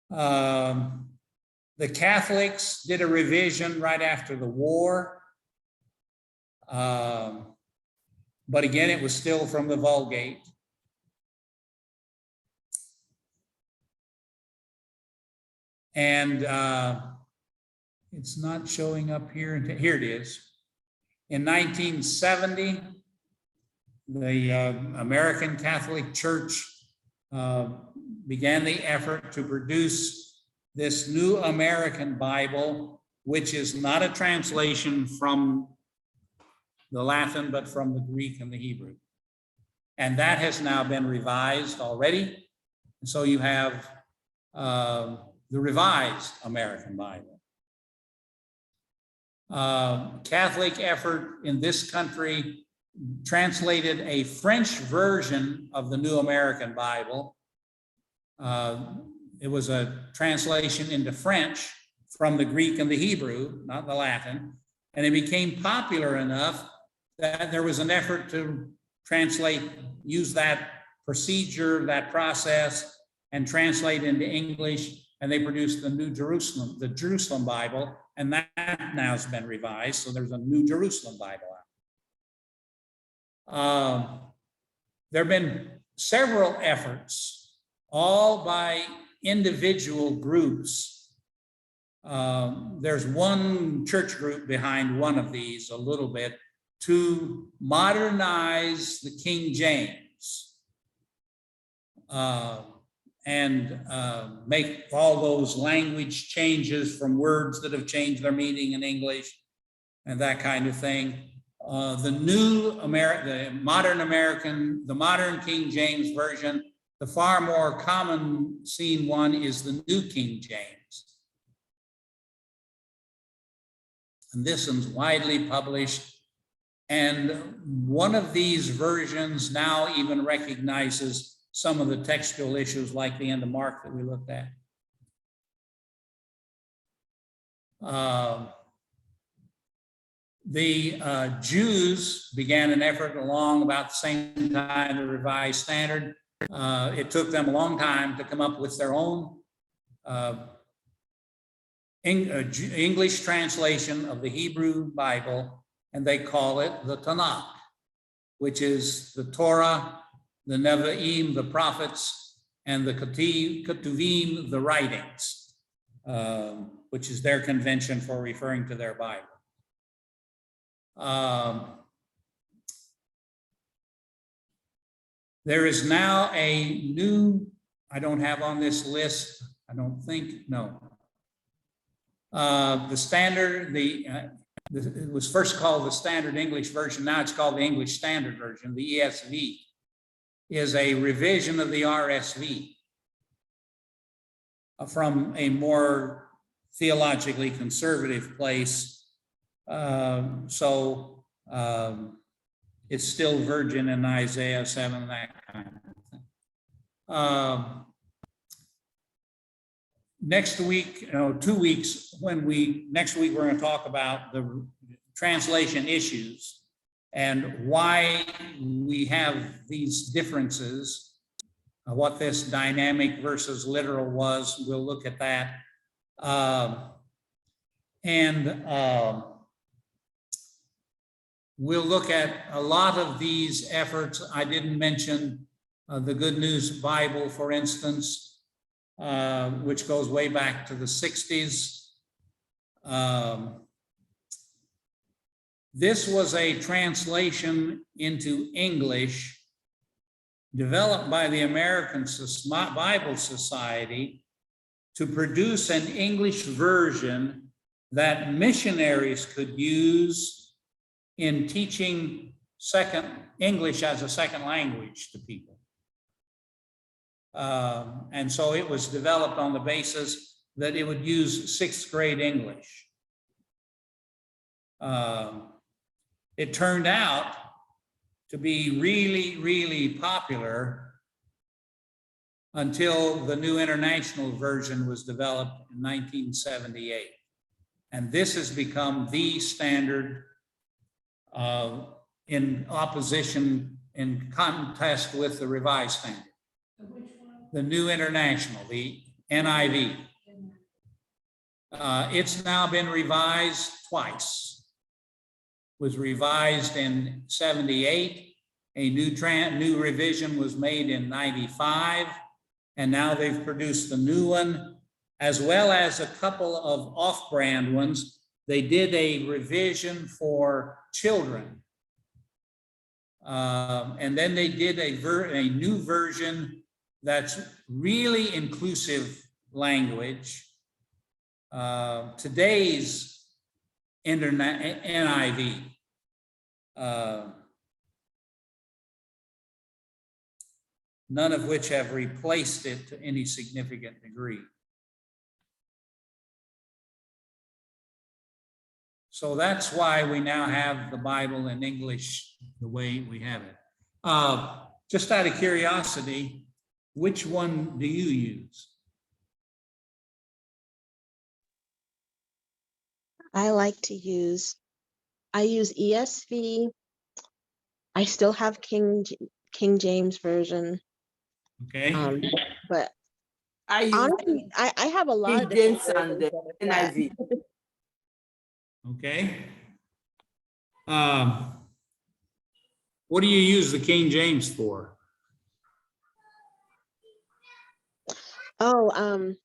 The Catholics did a revision right after the war. But again, it was still from the Vulgate. And it's not showing up here. Here it is. In 1970, the American Catholic Church began the effort to produce this New American Bible, which is not a translation from the Latin, but from the Greek and the Hebrew. And that has now been revised already. And so you have the revised American Bible. Catholic effort in this country translated a French version of the New American Bible. It was a translation into French from the Greek and the Hebrew, not the Latin. And it became popular enough that there was an effort to translate, use that procedure, that process, and translate into English. And they produced the the Jerusalem Bible, and that now has been revised. So there's a New Jerusalem Bible out. There have been several efforts, all by individual groups. There's one church group behind one of these a little bit to modernize the King James and make all those language changes from words that have changed their meaning in English and that kind of thing. The modern King James Version, the far more common seen one is the New King James. And this one's widely published. And one of these versions now even recognizes some of the textual issues like the end of Mark that we looked at. The Jews began an effort along about the same time, the Revised Standard. It took them a long time to come up with their own English translation of the Hebrew Bible, and they call it the Tanakh, which is the Torah, the Nevi'im, the prophets, and the Ketuvim, the writings, which is their convention for referring to their Bible. There is now a new, I don't have on this list, I don't think, no. The standard, it was first called the Standard English Version, now it's called the English Standard Version, the ESV, is a revision of the RSV from a more theologically conservative place. It's still virgin in Isaiah 7, that kind of thing. Next week, 2 weeks, next week we're going to talk about the translation issues and why we have these differences, what this dynamic versus literal was. We'll look at that. We'll look at a lot of these efforts. I didn't mention the Good News Bible, for instance, which goes way back to the 60s. This was a translation into English developed by the American Bible Society to produce an English version that missionaries could use in teaching English as a second language to people. And so it was developed on the basis that it would use 6th grade English. It turned out to be really, really popular until the New International Version was developed in 1978. And this has become the standard in opposition, in contest with the Revised Standard. The New International, the NIV. It's now been revised twice. Was revised in 78. A new revision was made in 95. And now they've produced a new one, as well as a couple of off-brand ones. They did a revision for children. And then they did a new version that's really inclusive language. Today's NIV. None of which have replaced it to any significant degree. So that's why we now have the Bible in English the way we have it. Just out of curiosity, which one do you use? I use ESV. I still have King James Version. Okay. But I use honestly, I have a lot King of different James and versions of that. NIV. Okay. What do you use the King James for? Oh,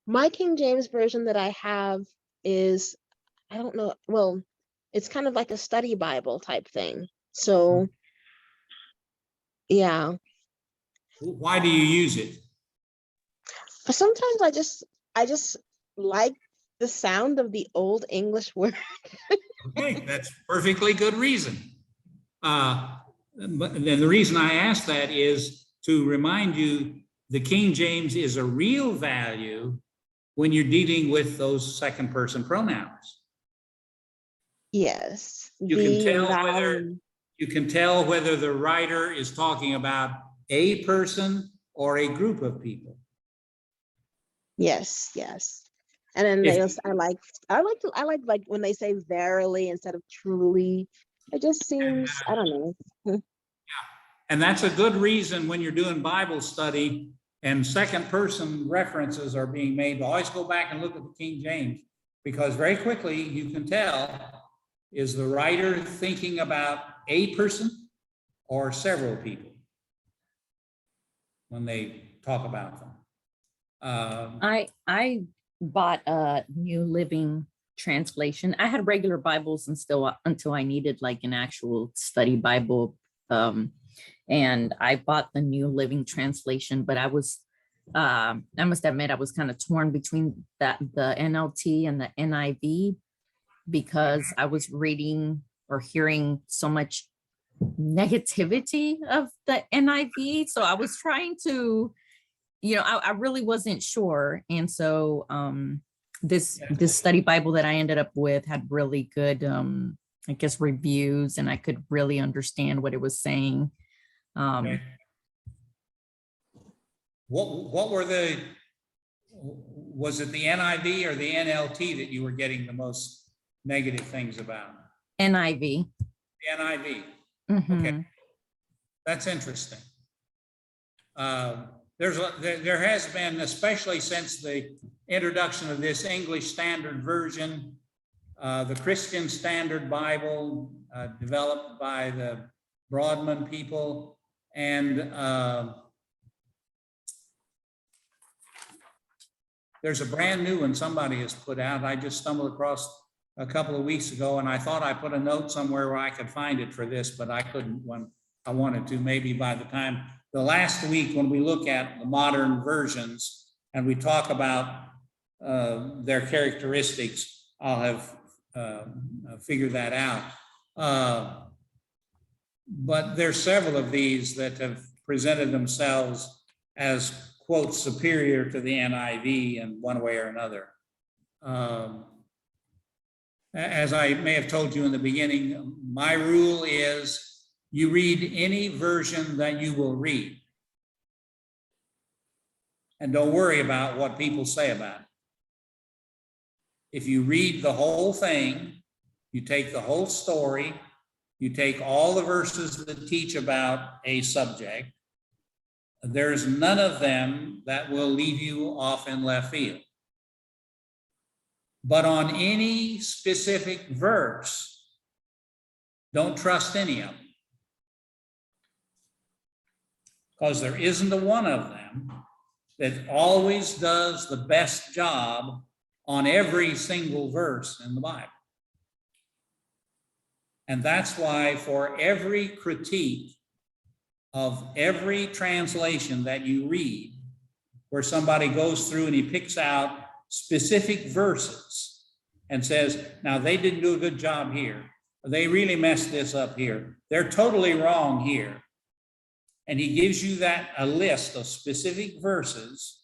my King James Version that I have is, I don't know, well, it's kind of like a study Bible type thing. So, yeah. Why do you use it? Sometimes I just like the sound of the old English word. Okay, that's perfectly good reason. But then the reason I ask that is to remind you the King James is a real value when you're dealing with those second person pronouns. Yes. You can tell whether the writer is talking about a person or a group of people. Yes, yes. And then If- I like when they say verily instead of truly. It just seems, I don't know. And that's a good reason when you're doing Bible study and second person references are being made, to always go back and look at the King James, because very quickly you can tell, is the writer thinking about a person or several people when they talk about them? I bought a New Living Translation. I had regular Bibles until I needed like an actual study Bible. And I bought the New Living Translation, but I must admit I was kind of torn between the NLT and the NIV, because I was reading or hearing so much negativity of the NIV. So I was trying to, I really wasn't sure. And so this study Bible that I ended up with had really good, I guess, reviews, and I could really understand what it was saying. Okay. What were was it the NIV or the NLT that you were getting the most negative things about? NIV. The NIV. Mhm. Okay. That's interesting. There has been, especially since the introduction of this English Standard Version, the Christian Standard Bible, developed by the Broadman people, and there's a brand new one somebody has put out. I just stumbled across a couple of weeks ago, and I thought I put a note somewhere where I could find it for this, but I couldn't when I wanted to. Maybe by the time the last week, when we look at the modern versions and we talk about their characteristics, I'll have figured that out. But there's several of these that have presented themselves as, quote, superior to the NIV in one way or another. As I may have told you in the beginning, my rule is you read any version that you will read. And don't worry about what people say about it. If you read the whole thing, you take the whole story, you take all the verses that teach about a subject, there's none of them that will leave you off in left field. But on any specific verse, don't trust any of them, because there isn't a one of them that always does the best job on every single verse in the Bible. And that's why for every critique of every translation that you read, where somebody goes through and he picks out specific verses and says, now they didn't do a good job here, they really messed this up here, they're totally wrong here, and he gives you a list of specific verses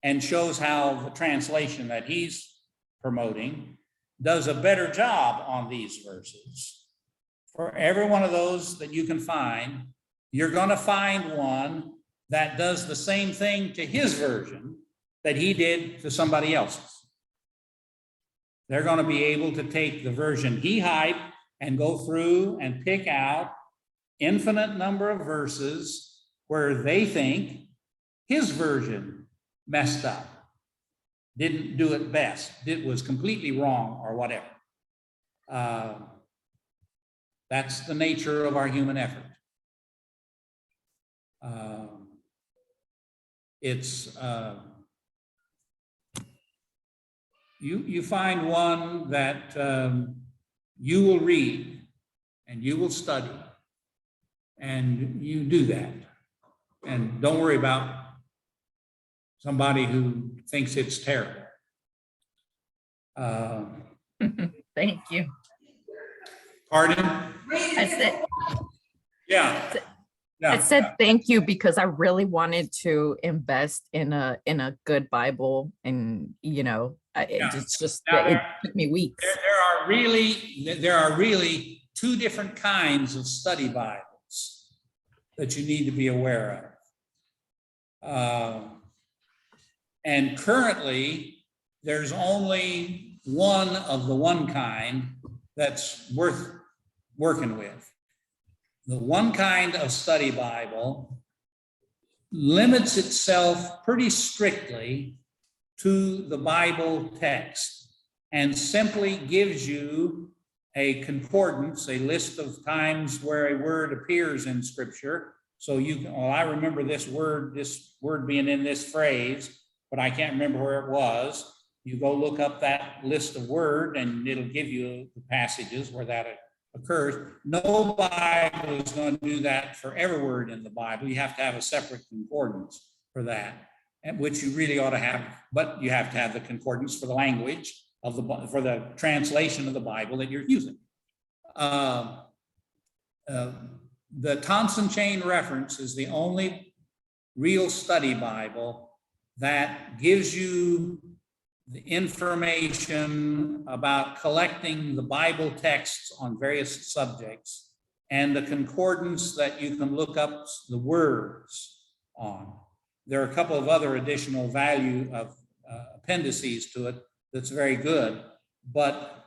and shows how the translation that he's promoting does a better job on these verses. For every one of those that you can find, you're going to find one that does the same thing to his version that he did to somebody else's. They're going to be able to take the version he hyped and go through and pick out infinite number of verses where they think his version messed up, didn't do it best, was completely wrong or whatever. That's the nature of our human effort. You find one that you will read and you will study, and you do that, and don't worry about somebody who thinks it's terrible. Thank you. Pardon? I said, Yeah. I said thank you because I really wanted to invest in a good Bible, and it's just that it took me weeks. There are really two different kinds of study Bibles that you need to be aware of. And currently, there's only one of the one kind that's worth working with. The one kind of study Bible limits itself pretty strictly to the Bible text and simply gives you a concordance, a list of times where a word appears in Scripture. So you can, I remember this word being in this phrase, but I can't remember where it was. You go look up that list of word and it'll give you the passages where that occurs. No Bible is going to do that for every word in the Bible. You have to have a separate concordance for that, which you really ought to have, but you have to have the concordance for the language of for the translation of the Bible that you're using. The Thompson Chain Reference is the only real study Bible that gives you the information about collecting the Bible texts on various subjects and the concordance that you can look up the words on. There are a couple of other additional value of appendices to it that's very good, but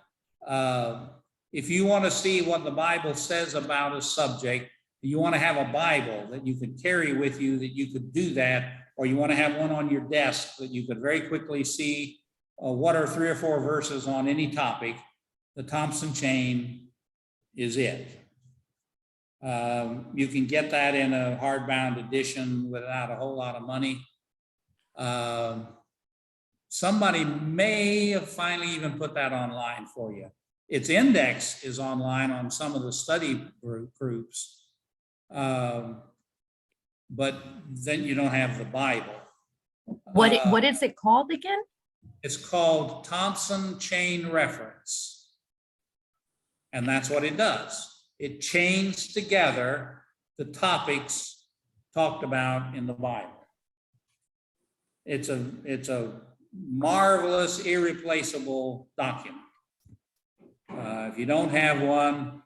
if you want to see what the Bible says about a subject, you want to have a Bible that you could carry with you, that you could do that, or you want to have one on your desk that you could very quickly see what are 3 or 4 verses on any topic, the Thompson Chain is it. You can get that in a hardbound edition without a whole lot of money. Somebody may have finally even put that online for you. Its index is online on some of the study groups. But then you don't have the Bible. What is it called again? It's called Thompson Chain Reference. And that's what it does. It chains together the topics talked about in the Bible. It's a marvelous, irreplaceable document. If you don't have one,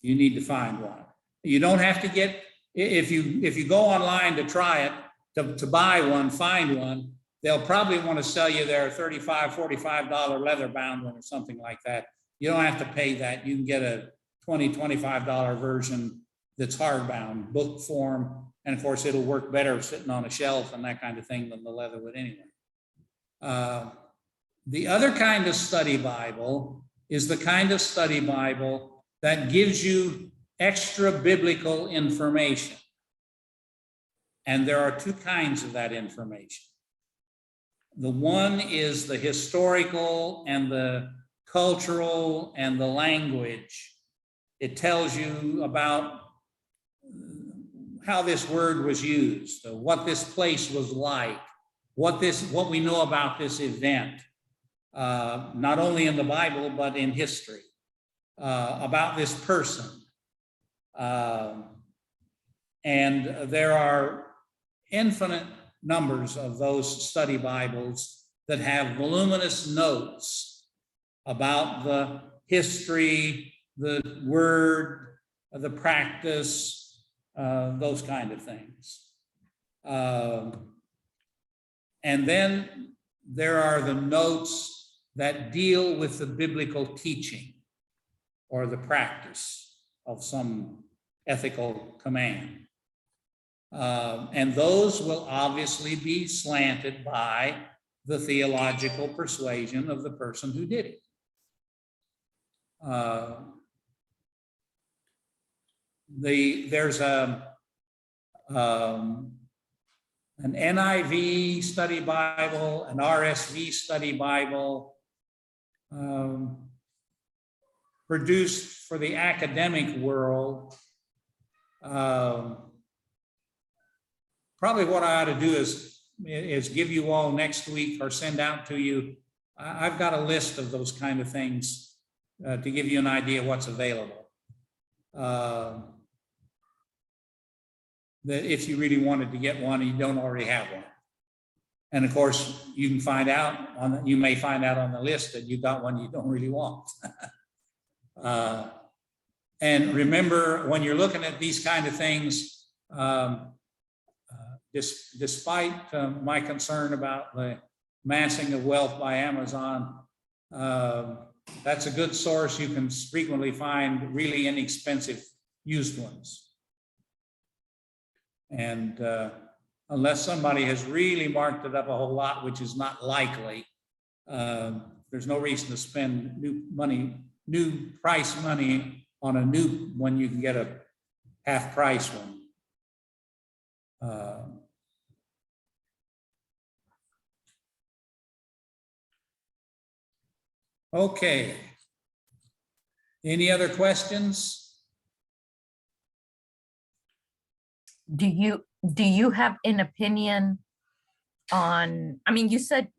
you need to find one. You don't have to get, if you go online to try it, to buy one, find one, they'll probably want to sell you their $35, $45 leather bound one or something like that. You don't have to pay that. You can get a $20, $25 version that's hardbound, book form. And of course, it'll work better sitting on a shelf and that kind of thing than the leather would anyway. The other kind of study Bible is the kind of study Bible that gives you extra biblical information. And there are 2 kinds of that information. The one is the historical and the cultural and the language. It tells you about how this word was used, what this place was like, what we know about this event, not only in the Bible, but in history, about this person. And there are infinite numbers of those study Bibles that have voluminous notes about the history, the word, the practice, those kind of things. And then there are the notes that deal with the biblical teaching or the practice of some ethical command. And those will obviously be slanted by the theological persuasion of the person who did it. There's an NIV study Bible, an RSV study Bible, produced for the academic world. Probably what I ought to do is give you all next week or send out to you. I've got a list of those kind of things to give you an idea of what's available. That if you really wanted to get one and you don't already have one. And of course, you can find out you may find out on the list that you got one you don't really want. And remember, when you're looking at these kind of things, despite my concern about the amassing of wealth by Amazon, that's a good source. You can frequently find really inexpensive used ones. And unless somebody has really marked it up a whole lot, which is not likely, there's no reason to spend new price money on a new when you can get a half price one. Okay. Any other questions? Do you have an opinion on, I mean, you said,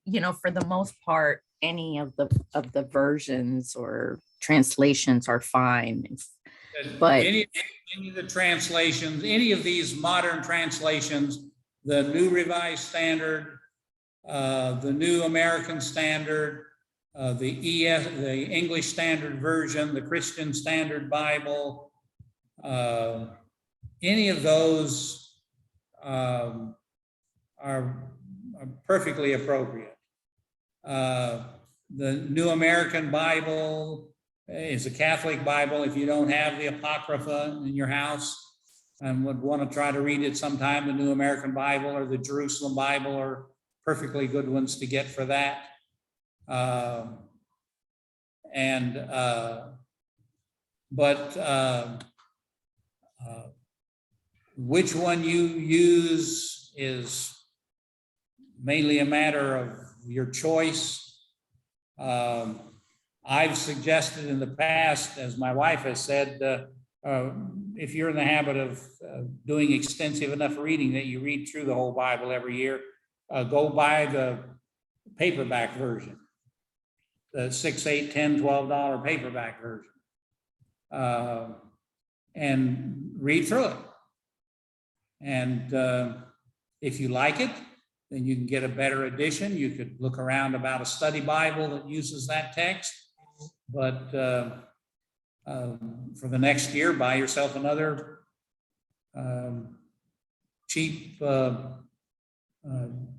for the most part, any of the versions or translations are fine. But Any of the translations, any of these modern translations, the New Revised Standard, the New American Standard, the English Standard Version, the Christian Standard Bible, any of those are perfectly appropriate. The New American Bible is a Catholic Bible. If you don't have the Apocrypha in your house and would want to try to read it sometime, the New American Bible or the Jerusalem Bible are perfectly good ones to get for that. Which one you use is mainly a matter of your choice. I've suggested in the past, as my wife has said, if you're in the habit of doing extensive enough reading that you read through the whole Bible every year, go buy the paperback version, the $6, $8, $10, $12 paperback version, and read through it. And if you like it, then you can get a better edition. You could look around about a study Bible that uses that text. But for the next year, buy yourself another cheap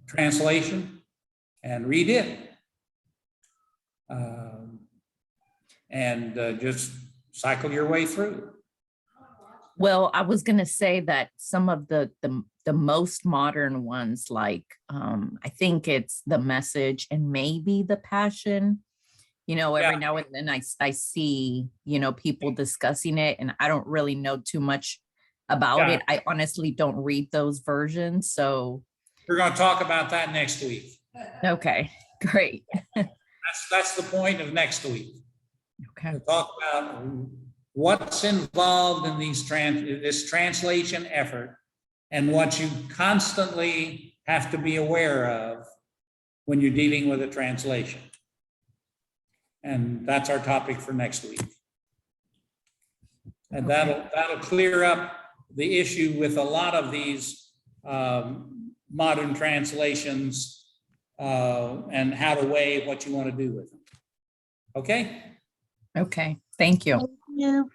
translation and read it. And just cycle your way through. well, I was gonna say that some of the most modern ones, like I think it's the Message and maybe the Passion. Every now and then I see, people discussing it, and I don't really know too much about it. I honestly don't read those versions. So We're going to talk about that next week. okay, great. That's the point of next week. Okay. To talk about what's involved in this translation effort and what you constantly have to be aware of when you're dealing with a translation. And that's our topic for next week. And that'll clear up the issue with a lot of these modern translations and how to weigh what you want to do with them. Okay? Okay, thank you. Thank you.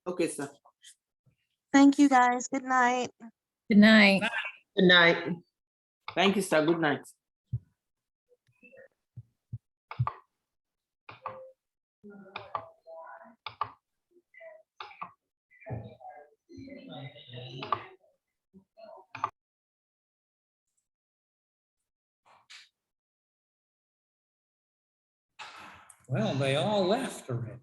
Okay, sir. Thank you, guys. Good night. Good night. Good night. Thank you, sir. Good night. Well, they all left already.